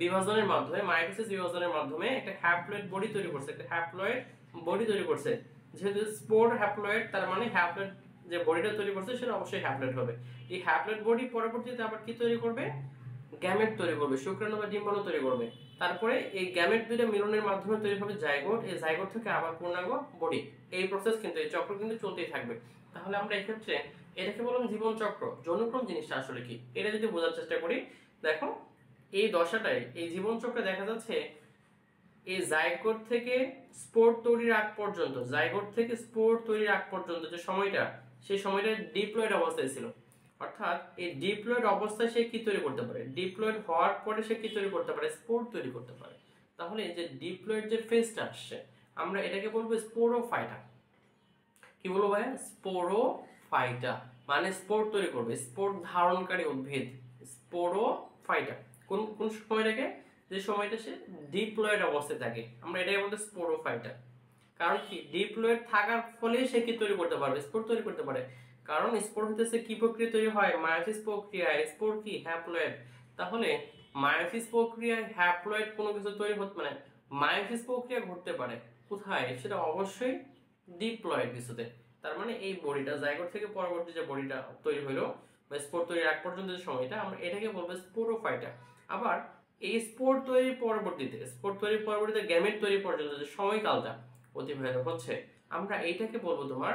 বিভাজনের মাধ্যমে, মায়োসিস বিভাজনের মাধ্যমে একটা হ্যাপ্লয়েড বডি তৈরি করছে, একটা হ্যাপ্লয়েড বডি তৈরি করছে। যেহেতু স্পোর হ্যাপ্লয়েড, তার মানে হ্যাপ্লয়েড যে বডিটা তৈরি করছে সেটা অবশ্যই হ্যাপ্লয়েড হবে। এই হ্যাপ্লয়েড বডি পরবর্তীতে আবার কি তৈরি করবে, গ্যামেট তৈরি করবে, শুক্রাণু বা ডিম্বাণু তৈরি করবে। তারপরে এই গ্যামেট দুইটা মিলনের মাধ্যমে তৈরি হবে জাইগোট, এই জাইগোট থেকে আবার পূর্ণাঙ্গ বডি। এই প্রসেস কিন্তু, এই চক্র কিন্তু চলতেই থাকবে। তাহলে আমরা এক্ষেত্রে এটাকে বললাম জীবন চক্র। যৌনক্রম জিনিসটা আসলে কি, এটা যদি বোঝার চেষ্টা করি, দেখো এই দশাটায়, এই জীবন চক্রে দেখা যাচ্ছে এই জাইগোট থেকে স্পোর তৈরির আগ পর্যন্ত, জাইগোট থেকে স্পোর তৈরির আগ পর্যন্ত যে সময়টা, সেই সময়টা ডিপ্লয়েড অবস্থায় ছিল। অর্থাৎ এই ডিপ্লয়েড অবস্থায় সে কি তৈরি করতে পারে, ডিপ্লয়েড হওয়ার পরে সে কি তৈরি করতে পারে, স্পোর তৈরি করতে পারে। তাহলে এই যে ডিপ্লয়েড যে ফেজটা আসছে, আমরা এটাকে বলবো স্পোরোফাইটা। কি বলবো ভাইয়া, স্পোরোফাইটা, মানে স্পোর তৈরি করবে, স্পোর ধারণকারী উদ্ভিদ, স্পোরোফাইটা। কোন কোন সময়টাকে, যে সময়টা সে ডিপ্লয়েড অবস্থায় থাকে, আমরা এটাকে বলতে স্পোরোফাইটা। কারণ কি ডিপ্লয়েড থাকার ফলে সে কি তৈরি করতে পারবে, স্পোর তৈরি করতে পারে। কারণ স্পোর হইতেছে কি প্রক্রিয়া তৈরি হয়, মায়োসিস প্রক্রিয়া। স্পোর কি হ্যাপ্লয়েড। তাহলে মায়োসিস প্রক্রিয়ায় হ্যাপ্লয়েড কোনো কিছু তৈরি হতে মানে মায়োসিস প্রক্রিয়া ঘটতে পারে কোথায়, সেটা অবশ্যই ডিপ্লয়েড কিছুতে। তার মানে এই বডিটা জাইগোট থেকে পরবর্তী যে বডিটা তৈরি হলো বা স্পোর তৈরির আগ পর্যন্ত যে সময়টা, আমরা এটাকে বলবো স্পোরোফাইটা। আবার এই স্পোর তৈরির পরবর্তীতে গ্যামেট তৈরি পর্যন্ত যে সময়কালটা অতিবাহিত হচ্ছে, আমরা এইটাকে বলবো তোমার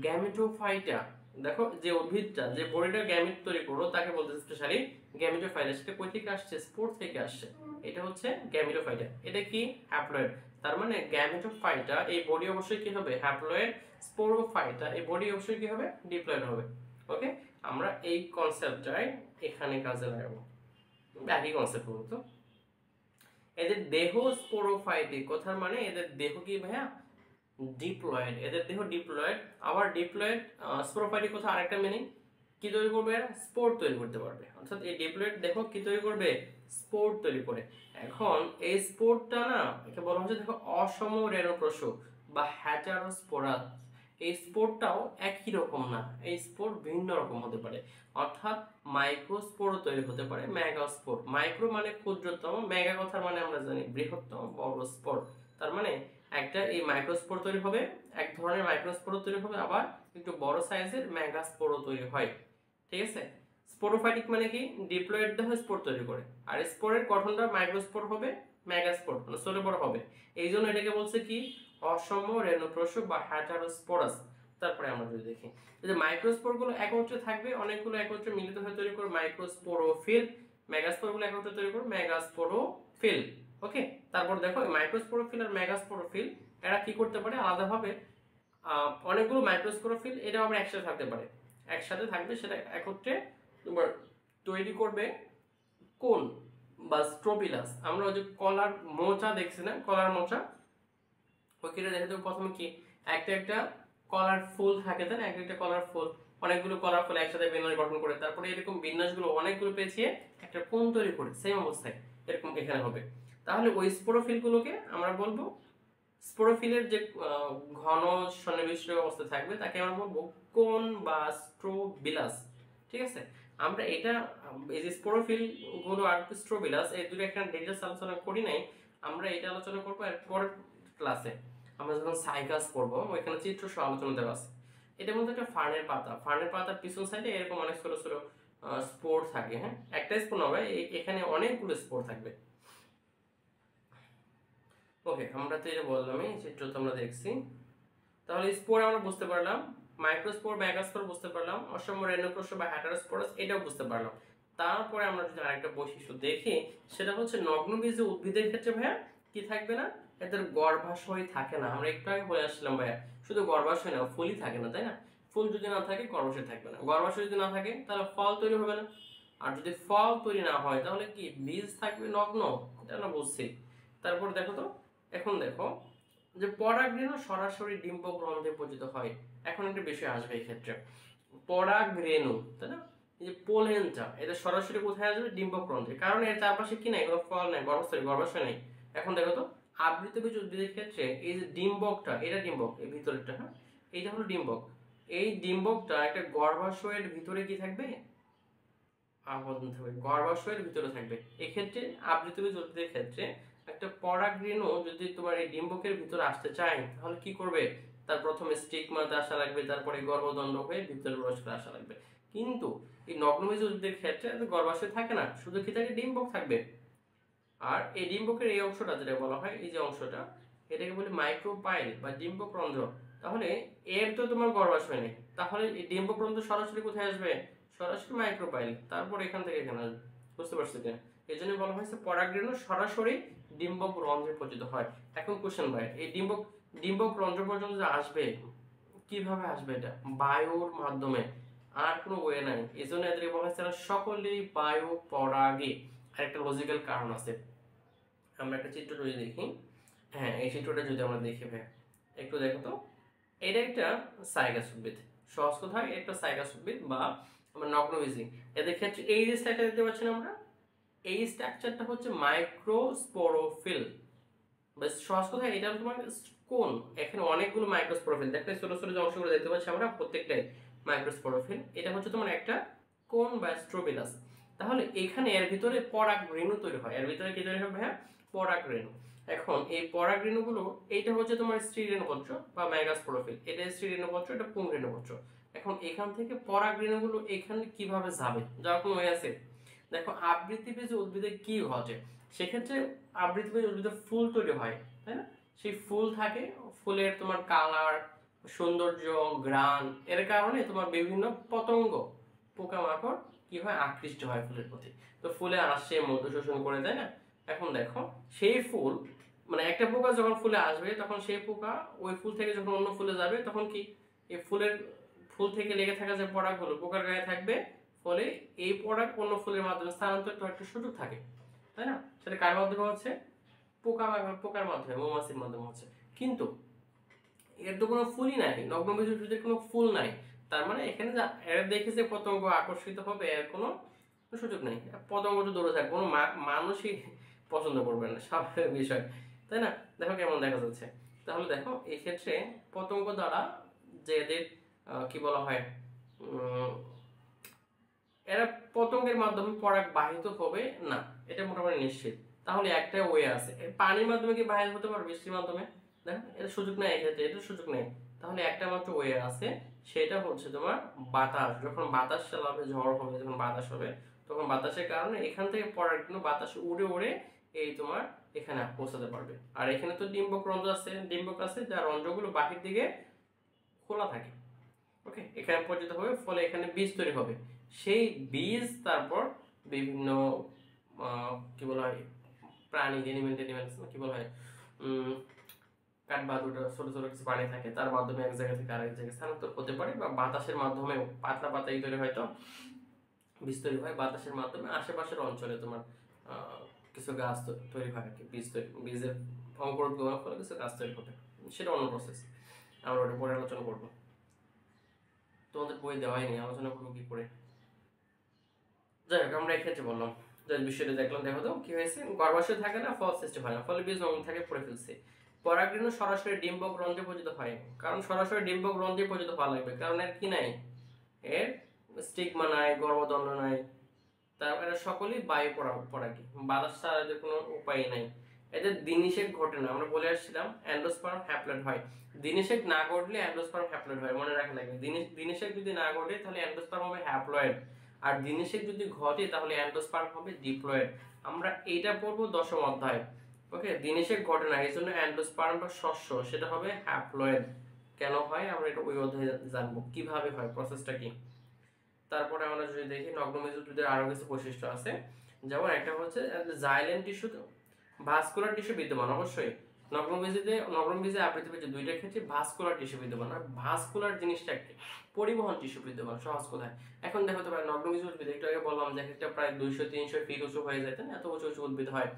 গ্যামেটোফাইটা। দেখো যে উদ্ভিদটা যে বডিটা গ্যামেট তৈরি করলো তাকে বলতে স্পেশালি গ্যামেটোফাইটা। সেটা কই থেকে আসছে, স্পোর থেকে আসছে। এটা হচ্ছে গ্যামেটোফাইটা। এটা কি হ্যাপ্লয়েড। তার মানে গ্যামেটোফাইটা এই বডি অবশ্যই কি হবে, হ্যাপ্লয়েড। স্পোরোফাইটা এই বডি অবশ্যই কি হবে, ডিপ্লয়েড হবে। ওকে, আমরা এই কনসেপ্টটাই এখানে কাজে লাগাবো। একই কনসেপ্ট বলতো। এদের দেহ স্পোরোফাইটিক, কথার মানে এদের দেহ কি ভাইয়া, ডিপ্লয়েড। এদের দেহ ডিপ্লয়েড। আবার ডিপ্লয়েড স্পোরোফাইটিক কথা আরেকটা মিনিং কি তৈরি করবে, স্পোর তৈরি করতে পারবে। অর্থাৎ এই ডিপ্লয়েড দেখো কি তৈরি করবে, স্পোর তৈরি করে। এখন এই স্পোরটা না, একে বলা হচ্ছে দেখো অসম রেণুপ্রশ বা হ্যাটারোস্পোরা। এই স্পোরটাও একই রকম না, এই স্পোর ভিন্ন রকম হতে পারে। অর্থাৎ মাইক্রোস্পোরও তৈরি হতে পারে, মেগাস্পোর। মাইক্রো মানে ক্ষুদ্রতম, মেগা কথার মানে আমরা জানি বৃহত্তম, বড় স্পোর। তার মানে একটা এই মাইক্রোস্পোর তৈরি হবে, এক ধরনের মাইক্রোস্পোর তৈরি হবে, আবার একটু বড় সাইজের মেগাস্পোরও তৈরি হয়। ঠিক আছে, স্পোরোফাইটিক মানে কি, ডিপ্লয়েড দেহ স্পোর তৈরি করে। আর স্পোরের গঠনটা মাইক্রোস্পোর হবে, মেগাস্পোর মানে ছোট বড় হবে। এই জন্য এটাকে বলছে কি, অসম রেণুপ্রশ বা হ্যাটারোস্পোরাস। তারপরে আমরা যদি দেখি যে মাইক্রোস্পোর গুলো একত্রে থাকবে, অনেকগুলো একত্রে মিলিত হয়ে তৈরি করে মাইক্রোস্পোরোফিল। মেগাস্পোর গুলো একত্রে তৈরি করে মেগাস্পোরোফিল। ওকে, তারপর দেখো মাইক্রোস্পোরোফিল আর মেগাস্পোরোফিল এরা কি করতে পারে আলাদাভাবে, অনেকগুলো মাইক্রোস্পোরোফিল এটা আবার একসাথে থাকতে পারে। একসাথে থাকবে, সেটা একত্রে তোমার তৈরি করবে কোন বা স্ট্রোবিলাস। আমরা ওই যে কলার মোচা দেখছি না, কলার মোচা, ওইখানে দেখে তো প্রথমে কি একটা একটা কলার ফুল থাকে, তাই না, একটা একটা কলার ফুল, অনেকগুলো কলার ফুল একসাথে বিন্যাস গঠন করে, তারপরে এরকম বিন্যাসগুলো অনেকগুলো পেঁচিয়ে একটা কোণ তৈরি করে, সেম অবস্থায় এরকম এখানে হবে। তাহলে ওই স্পোরোফিল গুলোকে আমরা বলবো, স্পোরোফিলের যে ঘন সন্নিবিষ্ট অবস্থা থাকবে তাকে আমরা বলবো কোন বা স্ট্রোবিলাস। ঠিক আছে, আমরা এটা এই যে স্পোরোফিল গুলো আর স্ট্রোবিলাস এই দুটো একটা ডিটেইলস আলোচনা করি নাই, আমরা এটা আলোচনা করবো এর পরের ক্লাসে। আমরা যখন সাইকাস পড়বো ওইখানে চিত্র সহ আলোচনা দেওয়া আছে। এটার মধ্যে একটা ফার্নের পাতা, ফার্নের পাতার পিছন সাইডে এরকম অনেক ছোট ছোট স্পোর থাকে। হ্যাঁ, একটা স্পোর হবে, এখানে অনেকগুলো স্পোর থাকবে। ওকে, আমরা তো এটা বললাম, এই চিত্র তো আমরা দেখছি। তাহলে স্পোর আমরা বুঝতে পারলাম, মাইক্রোস্পোর মেগাস্পোর বুঝতে পারলাম, অসম রেণুপ্রশ বা হ্যাটারোস্পোরাস এটাও বুঝতে পারলাম। তারপরে আমরা যদি আরেকটা বৈশিষ্ট্য দেখি, সেটা হচ্ছে নগ্নবীজ উদ্ভিদের ক্ষেত্রে ভাইয়া কি থাকবে না, এদের গর্ভাশয় থাকে না। আমরা একটু আগে বলে আসছিলাম ভাইয়া, শুধু গর্ভাশয় না, ফুলই থাকে না, তাই না। ফুল যদি না থাকে গর্ভাশয় থাকবে না, গর্ভাশয় যদি না থাকে তাহলে ফল তৈরি হবে না। আর যদি ফল তৈরি না হয় তাহলে কি বীজ থাকবে নগ্ন, এটা আমরা বুঝছি। তারপর দেখো তো, এখন দেখো যে পরাগরেণু সরাসরি ডিম্বক রন্ধ্রে পতিত হয়। এখন একটা বিষয় আসবে এই ক্ষেত্রে, পরাগরেণু, তাই না, এই যে পোলেনটা এটা সরাসরি কোথায় আসবে, ডিম্বক রন্ধ্রে। কারণ এর চারপাশে কি নাই, কোনো ফল নাই, গর্ভাশয় নেই। এখন দেখো তো আবৃতবীজ উদ্ভিদের ক্ষেত্রে এই যে ডিম্বকটা, এটা ডিম্বক, এই ভিতরেরটা, হ্যাঁ এইটা হলো ডিম্বক। এই ডিম্বকটা একটা গর্ভাশয়ের ভিতরে কি থাকবে, আবদ্ধ থাকবে, গর্ভাশয়ের ভিতরে থাকবে। এক্ষেত্রে আবৃতবীজ উদ্ভিদের ক্ষেত্রে একটা পরাগরেণু যদি তোমার এই ডিম্বকের ভিতরে আসতে চায় তাহলে কি করবে, তার প্রথমে স্টিগমাতে আসা লাগবে, তারপরে গর্ভদণ্ড হয়ে ভিতরে প্রবেশ করে আসা লাগবে। কিন্তু এই নগ্নবীজ উদ্ভিদের ক্ষেত্রে গর্ভাশয় থাকে না, শুধু কি থাকে, ডিম্বক থাকবে। আর এই ডিম্বকের এই অংশটা যেটা বলা হয়, এই যে অংশটা, এটাকে বলি মাইক্রোপাইল বা ডিম্বক রন্ধ্র। তাহলে এর তো তোমার গর্ভাশয় নেই, তাহলে এই ডিম্বক রন্ধ্র সরাসরি কোথায় আসবে, সরাসরি মাইক্রোপাইল, তারপর এখান থেকে এখানে আসবে। বুঝতে পারছো কিনা, এই জন্য বলা হয়েছে পরাগরেণু সরাসরি ডিম্বক রন্ধ্রে পতিত হয়। এখন কোশ্চেন ভাই, এই ডিম্বক ডিম্বক রন্ধ্র পর্যন্ত যে আসবে, কিভাবে আসবে, এটা বায়ুর মাধ্যমে, আর কোনো ওয়ে নাই। এই জন্য এদেরকে বলা হয়েছে সকলেই বায়ু পরাগে। আর একটা লজিক্যাল কারণ আছে, আমরা একটা চিত্র যদি দেখি, হ্যাঁ এই চিত্রটা যদি আমরা দেখি ভাই, একটু দেখো তো, এটা একটা সাইকাস উদ্ভিদ, সহজ কথা হয় একটা সাইকাস উদ্ভিদ বা আমরা নগ্নবীজি। এদের ক্ষেত্রে এই যে স্ট্রাকচার দেখতে পাচ্ছি না আমরা, এই স্ট্রাকচারটা হচ্ছে মাইক্রোস্পোরোফিল। বেশ সহজ কথা, এটা তোমার কোন, এখানে অনেকগুলো মাইক্রোস্পোরোফিল, দেখতে ছোট ছোট যে অংশগুলো দেখতে পাচ্ছি আমরা প্রত্যেকটাই মাইক্রোস্পোরোফিল। এটা হচ্ছে তোমার একটা কোন বা স্ট্রোবিলাস। তাহলে এখানে এর ভিতরে পরাগরেণু তৈরি হয়। এর ভিতরে কি তৈরি হবে? হ্যাঁ, পরাগরেণু। এখন এই পরাগরেণুগুলো, এইটা হচ্ছে তোমার স্ত্রী রেণুপত্র বা মেগাস্পোরোফিল, এটা স্ত্রী রেণুপত্র, এটা পুং রেণুপত্র। এখন এখান থেকে পরাগরেণুগুলো এখানে কিভাবে যাবে, যাওয়ার কোনো ওয়ে আছে? দেখো আবৃতবীজী উদ্ভিদে কি ঘটে, সেক্ষেত্রে আবৃতবীজী উদ্ভিদে ফুল তৈরি হয়, তাই না? সেই ফুল থাকে, ফুলের তোমার কালার, সৌন্দর্য, ঘ্রাণ, এর কারণে তোমার বিভিন্ন পতঙ্গ, পোকামাকড় কি হয়, আকৃষ্ট হয় ফুলের প্রতি। তো ফুলে আসে, মধু শোষণ করে, তাই না? এখন দেখো সেই ফুল, মানে একটা পোকা যখন ফুলে আসবে তখন সেই পোকা ওই ফুল থেকে যখন অন্য ফুলে যাবে তখন কি, এই ফুল থেকে লেগে থাকা যে পরাগগুলো পোকার গায়ে থাকবে, ফলে এই পরাগ অন্য ফুলের মাধ্যমে স্থানান্তর করার একটা সুযোগ থাকে, তাই না? সেটা কার মাধ্যমে হচ্ছে? পোকার মাধ্যমে, মৌমাছির মাধ্যমে হচ্ছে। কিন্তু এর তো কোনো ফুলই নাই, নগ্নবীজ উদ্ভিদের কোনো ফুল নাই। তার মানে এখানে যা এর দেখে যে পতঙ্গ আকর্ষিত হবে এর কোনো সুযোগ নেই। পতঙ্গ তো দূরে থাকবে, কোনো মানুষই পছন্দ করবে না, স্বাভাবিক বিষয়, তাই না? দেখো কেমন দেখা যাচ্ছে। তাহলে দেখো এই ক্ষেত্রে পতঙ্গ দ্বারা যে এদের কি বলা হয়, এরা পতঙ্গের মাধ্যমে পরাগ বাহিত হবে না, এটা মোটামুটি নিশ্চিত। তাহলে একটা ওয়ে আছে, পানির মাধ্যমে কি বাহিত হতে পারবে, বৃষ্টির মাধ্যমে? দেখো এটা সুযোগ নেই, এক্ষেত্রে এটা সুযোগ নেই। তাহলে একটা মাত্র ওয়ে আছে, সেটা হচ্ছে তোমার বাতাস। যখন বাতাস চালাবে, ঝড় হবে, যখন বাতাস হবে, তখন বাতাসের কারণে এখান থেকে পরাগ কিন্তু বাতাসে উড়ে উড়ে এই তোমার এখানে পৌঁছাতে পারবে। আর এখানে তো ডিম্বক রন্ধ্র আছে, ডিম্বক আছে, যার রন্ধ্রগুলো বাহির দিকে খোলা থাকে। ওকে, এখানে পরিচিত হবে, ফলে এখানে বীজ তৈরি হবে। সেই বীজ তারপর বিভিন্ন কি বলা হয়, প্রাণী, এনিমেন্টস কি বলা হয়, কাঠবাদুড়, ছোট ছোট কিছু প্রাণী থাকে, তার মাধ্যমে এক জায়গা থেকে আরেক জায়গায় স্থানান্তর হতে পারে, বা বাতাসের মাধ্যমে পাতলা পাতাই তৈরি হয়, তো বীজ তৈরি হয় বাতাসের মাধ্যমে। আশেপাশের অঞ্চলে তোমার কিছু গাছ তৈরি হয় আর কি, বীজের অঙ্কুরোদ্গমের ফলে কিছু গাছ তৈরি হবে, সেটা অন্য প্রসেস, আমরা ওটা পরে আলোচনা করবো। তোমাদের বই দেওয়াই নেই, আলোচনা করবো কি করে? যাই হোক, আমরা এক্ষেত্রে বললাম যে বিষয়টা দেখলাম। দেখো তো কি হয়েছে, গর্ভাশয় থাকে না, ফল সৃষ্টি হয় না, ফলে বীজ নগ্ন থাকে, পড়ে ফেলছে। পরাগরেণু সরাসরি ডিম্বক রন্ধ্রে পতিত হয়, কারণ সরাসরি ডিম্বক রন্ধ্রে পতিত হওয়া লাগবে, কারণ এর কি নাই, এর স্টিগমা নাই, গর্ভদণ্ড নাই, তারপরে সকলেই বায়ু পরাগী, বাতাস ছাড়া এদের কোনো উপায় নাই। এদের দিনিষেক ঘটে না, আমরা বলে আসছিলাম অ্যান্ডোস্পার্ম হ্যাপ্লয়েড হয়। দিনিষেক না ঘটলে অ্যান্ডোস্পার্ম হ্যাপ্লয়েড হয়, মনে রাখা লাগবে। দিনিষেক যদি না ঘটে তাহলে অ্যান্ডোস্পার্ম হবে হ্যাপ্লয়েড, আর দিনিষেক যদি ঘটে তাহলে অ্যান্ডোস্পার্ম হবে ডিপ্লয়েড। আমরা এইটা পড়বো দশম অধ্যায়। ওকে, দিনিষেক ঘটে না, এই জন্য অ্যান্ডোস্পার্ম বা শস্য সেটা হবে হ্যাপ্লয়েড। কেন হয় আমরা এটা ওই অধ্যায়ে জানবো, কিভাবে হয়, প্রসেসটা কি। তারপরে আমরা যদি দেখি নগ্নবীজ উদ্ভিদের আরো কিছু বৈশিষ্ট্য আছে, যেমন একটা হচ্ছে জাইলেম টিস্যু, ভাস্কুলার টিস্যু বিদ্যমান অবশ্যই। নগ্নবীজে আবৃতবীজে দুইটার ক্ষেত্রে ভাস্কুলার টিস্যু বিদ্যমান। আর ভাস্কুলার জিনিসটা কি, পরিবহন টিস্যু বিদ্যমান, সহজ কথায়। এখন দেখো তো ভাই, নগ্নবীজ উদ্ভিদ একটু আগে বললাম যে একটা প্রায় 200-300 ফিট উঁচু হয়ে যায়, তাই না? এত উঁচু উঁচু উদ্ভিদ হয়,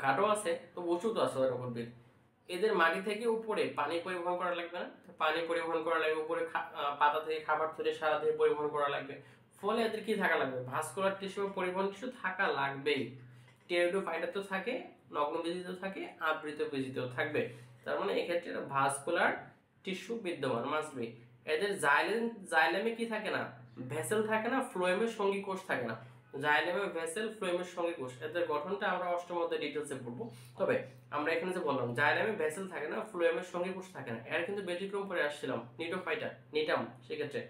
ঘাটও আছে, তো উঁচু তো আছে ওরকম উদ্ভিদ। এদের মাটি থেকে উপরে পানি পরিবহন করা লাগবে না, পানি পরিবহন করা লাগবে, উপরে পাতা থেকে খাবার তুলে সারা দিয়ে পরিবহন করা লাগবে, ফলে এদের কি থাকা লাগবে, ভাস্কুলার টিস্যু, পরিবহন টিস্যু থাকা লাগবেই। টেরিডোফাইটার তো থাকে, নগ্নবীজিতেও থাকে, আবৃতবীজিতেও থাকবে। তার মানে এক্ষেত্রে ভাস্কুলার টিস্যু বিদ্যমান মাস্ট বি। এদের জাইলেমে কি থাকে না, ভেসেল থাকে না, ফ্লোয়েমের সঙ্গী কোষ থাকে না। জাইলেমে ভেসেল, ফ্লোয়েমের সঙ্গী কোষ, এদের গঠনটা আমরা অষ্টম অধ্যায়ে ডিটেইলসে পড়বো। তবে আমরা এখানে যে বললাম জাইলেমে ভেসেল থাকে না, ফ্লোয়েমের সঙ্গী কোষ থাকে না, এর কিন্তু ব্যতিক্রম করে আসছিলাম নিটাম। সেক্ষেত্রে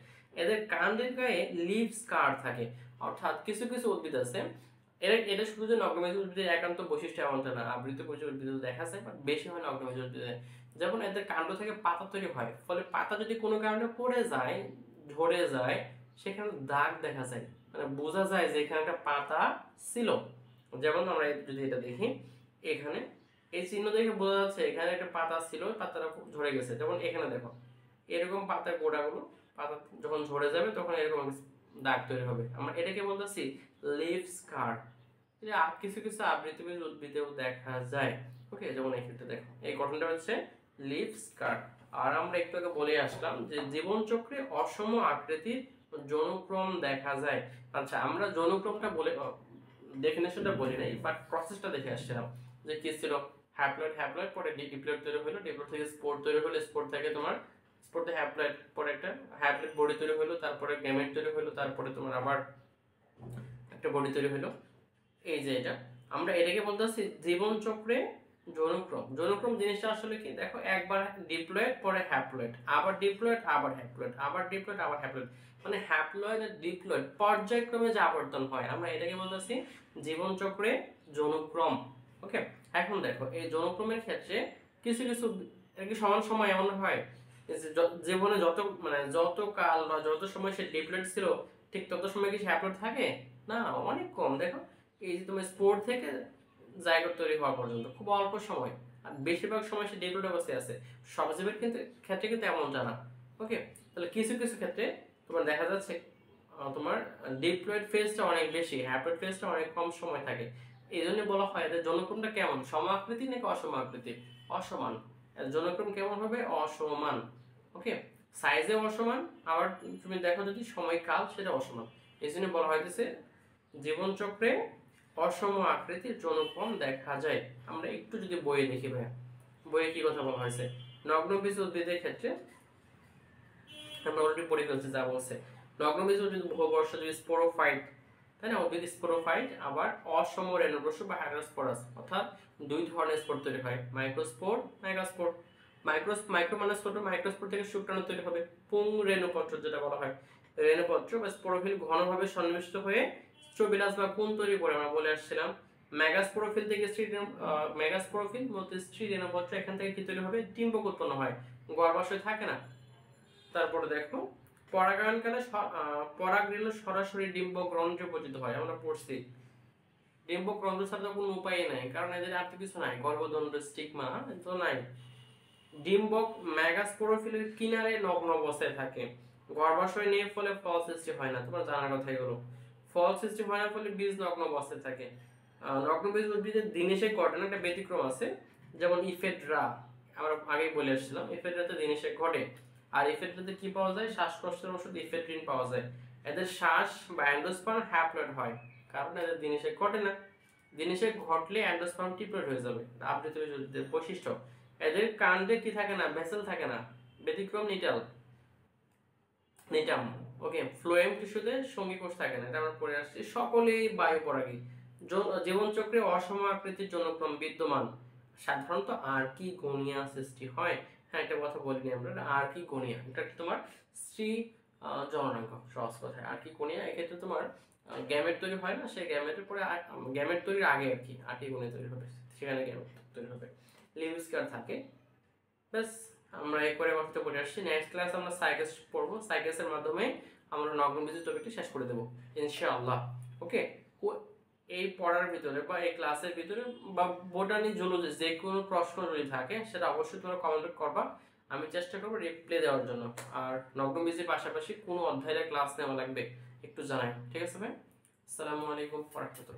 এদের কাণ্ডের গায়ে লিভ স্কার থাকে, অর্থাৎ কিছু কিছু উদ্ভিদ আছে, এটা শুধু যে নগ্নবীজ উদ্ভিদের একান্ত বৈশিষ্ট্য এমনটা না, আবৃতবীজ উদ্ভিদ দেখা যায়, বাট বেশি হয় নগ্নবীজ উদ্ভিদে। যেমন এদের কাণ্ড থেকে পাতা তৈরি হয়, ফলে পাতা যদি কোনো কারণে পড়ে যায়, ঝরে যায়, সেখানে দাগ দেখা যায়, মানে বোঝা যায় যে এখানে একটা পাতা ছিল। যেমন আমরা যদি এটা দেখি, এখানে এই চিহ্ন দেখে বোঝা যাচ্ছে এখানে একটা পাতা ছিল, পাতাটা ঝরে গেছে। যেমন এখানে দেখো, এরকম পাতার গোড়াগুলো, পাতা যখন ঝরে যাবে তখন এরকম দাগ তৈরি হবে। আমরা এটাকে বলতেছি লিভ স্কার। কিছু কিছু আবৃতবীজ উদ্ভিদেও দেখা যায়। ওকে, যেমন এই ক্ষেত্রে দেখো এই গঠনটা হচ্ছে লিভ স্কার। আর আমরা একটু আগে বলে আসলাম যে জীবনচক্রে অসম আকৃতির যৌনক্রম দেখা যায়। আচ্ছা, আমরা যৌনক্রমটা বলে ডেফিনেশনটা বলি নাই, বাট প্রসেসটা দেখে আসছিলাম যে কি ছিল, হ্যাপ্লয়েড হ্যাপ্লয়েড পরে ডিপ্লয়েড তৈরি হলো, ডিপ্লয়েড থেকে স্পোর তৈরি হলো, স্পোর থেকে তোমার স্পোর থেকে হ্যাপ্লয়েড, পরে একটা হ্যাপ্লয়েড বডি তৈরি হলো, তারপরে গ্যামেট তৈরি হলো, তারপরে তোমার আবার একটা বডি তৈরি হলো। এই যে এটা আমরা এটাকে বলতেছি জীবন চক্রে যৌনক্রম। যৌনক্রম জিনিসটা আসলে কি দেখো, একবার ডিপ্লয়েড পরে হ্যাপ্লয়েড, আবার ডিপ্লয়েড আবার হ্যাপ্লয়েড, আবার ডিপ্লয়েড আবার হ্যাপ্লয়েড, মানে হ্যাপ্লয়েড আর ডিপ্লয়েড পর্যায়ক্রমে যে আবর্তন হয়, আমরা এটাকে বলতেছি জীবন চক্রে যৌনক্রম। ওকে, এখন দেখো এই যৌনক্রমের ক্ষেত্রে কিছু কিছু আর কি সমান সময় এমন হয় যে জীবনে যত মানে যত কাল বা যত সময় সে ডিপ্লয়েড ছিল ঠিক তত সময় কি সে হ্যাপ্লয়েড থাকে না, অনেক কম। দেখো এই যে তোমার স্পোর থেকে জায়গোট তৈরি হওয়া পর্যন্ত খুব অল্প সময়, আর বেশিরভাগ সময় সে ডিপ্লয়েড অবস্থায় আছে। সব জীবের কিন্তু ক্ষেত্রে কিন্তু এমন জানা। ওকে, তাহলে কিছু কিছু ক্ষেত্রে তোমার দেখা যাচ্ছে তোমার ডিপ্লয়েড ফেজটা অনেক বেশি, হ্যাপ্লয়েড ফেজটা অনেক কম সময় থাকে। এই জন্য বলা হয় এদের যৌনক্রমটা কেমন, সম আকৃতি নাকি অসম আকৃতি? অসমান। এর যৌনক্রম কেমন হবে? অসমান। ওকে, সাইজে অসমান, আবার তুমি দেখো যদি সময়কাল সেটা অসমান। এই জন্য বলা হইতেছে জীবনচক্রে অসম আকৃতির যৌনক্রম দেখা যায়। আমরা একটু যদি বইয়ে দেখি ভাই, বইয়ে কি কথা বলা হয়েছে নগ্নবীজ উদ্ভিদের ক্ষেত্রে, আমরা অলরেডি পড়ে ফেলছি যা বলছে। নগ্নবীজ উদ্ভিদ বহুবর্ষ যদি স্পোরোফাইট, তাই না, উদ্ভিদ স্পোরোফাইট, আবার অসম রেণুবর্ষ বা হাইড্রোস্পোরাস, অর্থাৎ দুই ধরনের স্পোর তৈরি হয়, মাইক্রোস্পোর, মেগাস্পোর। মাইক্রো মানে ছোট, মাইক্রোস্পোর থেকে শুক্রাণু তৈরি হবে, পুং রেণুপত্র যেটা বলা হয়। রেণুপত্র বা স্পোরোফিল ঘনভাবে সন্নিবেশিত হয়ে স্ট্রোবিলাস বা কোন তৈরি করে, আমরা বলে আসছিলাম। মেগাস্পোরোফিল থেকে মেগাস্পোরোফিল মধ্যে স্ত্রী রেণুপত্র, এখান থেকে কি তৈরি হবে? ডিম্বক উৎপন্ন হয়, গর্ভাশয় থাকে না। তারপরে দেখো পরাগায়নকালে পরাগরেণু সরাসরি ডিম্বক রন্ধ্রে পতিত হয়, আমরা পড়ছি। ডিম্বক রন্ধ্র ছাড়া তো কোনো উপায় নাই, কারণ এদের আর তো কিছু নাই, গর্ভদণ্ড স্টিগমা তো নাই। ডিম্বক মেগাস্পোরোফিলের কিনারে নগ্ন অবস্থায় থাকে, গর্ভাশয় নেই ফলে ফল সৃষ্টি হয় না, তোমার জানার কথা এগুলো। ফল সৃষ্টি হয় না ফলে বীজ নগ্ন অবস্থায় থাকে। নগ্ন বীজ উদ্ভিদের দিনেশে ঘটে না, একটা ব্যতিক্রম আছে, যেমন ইফেড্রা, আমরা আগেই বলে আসছিলাম ইফেড্রাতে দিনেশে ঘটে। আর ইফেড্রাতে কি পাওয়া যায়? শ্বাসকষ্টের ওষুধ ইফেড্রিন পাওয়া যায়। এদের শ্বাস বা অ্যান্ডোস্পার্ম হ্যাপ্লয়েড হয়, কারণ এদের দিনেশে ঘটে না। দিনেশে ঘটলে অ্যান্ডোস্পার্ম ট্রিপ্লয়েড হয়ে যাবে, আবৃত বৈশিষ্ট্য। এদের কাণ্ডে কি থাকে না? ভেসেল থাকে না, ব্যতিক্রম নিটাল, নিটাম। ওকে, ফ্লোয়েম টিস্যুতে সঙ্গী কোষ থাকে না, এটা আমরা পড়ে আসছি। সকলেই বায়ুপরাগী। জীবনচক্রে অসম আকৃতির যৌনক্রম বিদ্যমান, সাধারণত আর্কিগোনিয়া সৃষ্টি হয়। হ্যাঁ, একটা কথা বলিনি আমরা, আর্কিগোনিয়া, এটা তোমার স্ত্রী জননাঙ্গ, সহজ কথায় আর্কিগোনিয়া। এক্ষেত্রে তোমার গ্যামেট তৈরি হয় না, সেই গ্যামেটের পরে গ্যামেট তৈরির আগে আর কি আর্কিগোনিয়া তৈরি হবে, সেখানে গ্যামেট তৈরি হবে। লিউস্কার থাকে। ব্যাস, আমরা এই করে কথা বলে আসছি। নেক্সট ক্লাস আমরা সাইকেস পড়বো, সাইকেসের মাধ্যমে আমরা নগ্নবীজ টপিকটি শেষ করে দেবো ইনশাআল্লাহ। ওকে, এই পড়ার ভিতরে বা এই ক্লাসের ভিতরে বা বোটানি জুলজি যে কোনো প্রশ্ন যদি থাকে সেটা অবশ্যই তোমরা কমেন্ট করবা, আমি চেষ্টা করবো রিপ্লাই দেওয়ার জন্য। আর নগ্নবীজের পাশাপাশি কোন অধ্যায়ের ক্লাস নেওয়া লাগবে একটু জানাই, ঠিক আছে ভাই? আসসালামু আলাইকুম ওয়া রাহমাতুল্লাহ।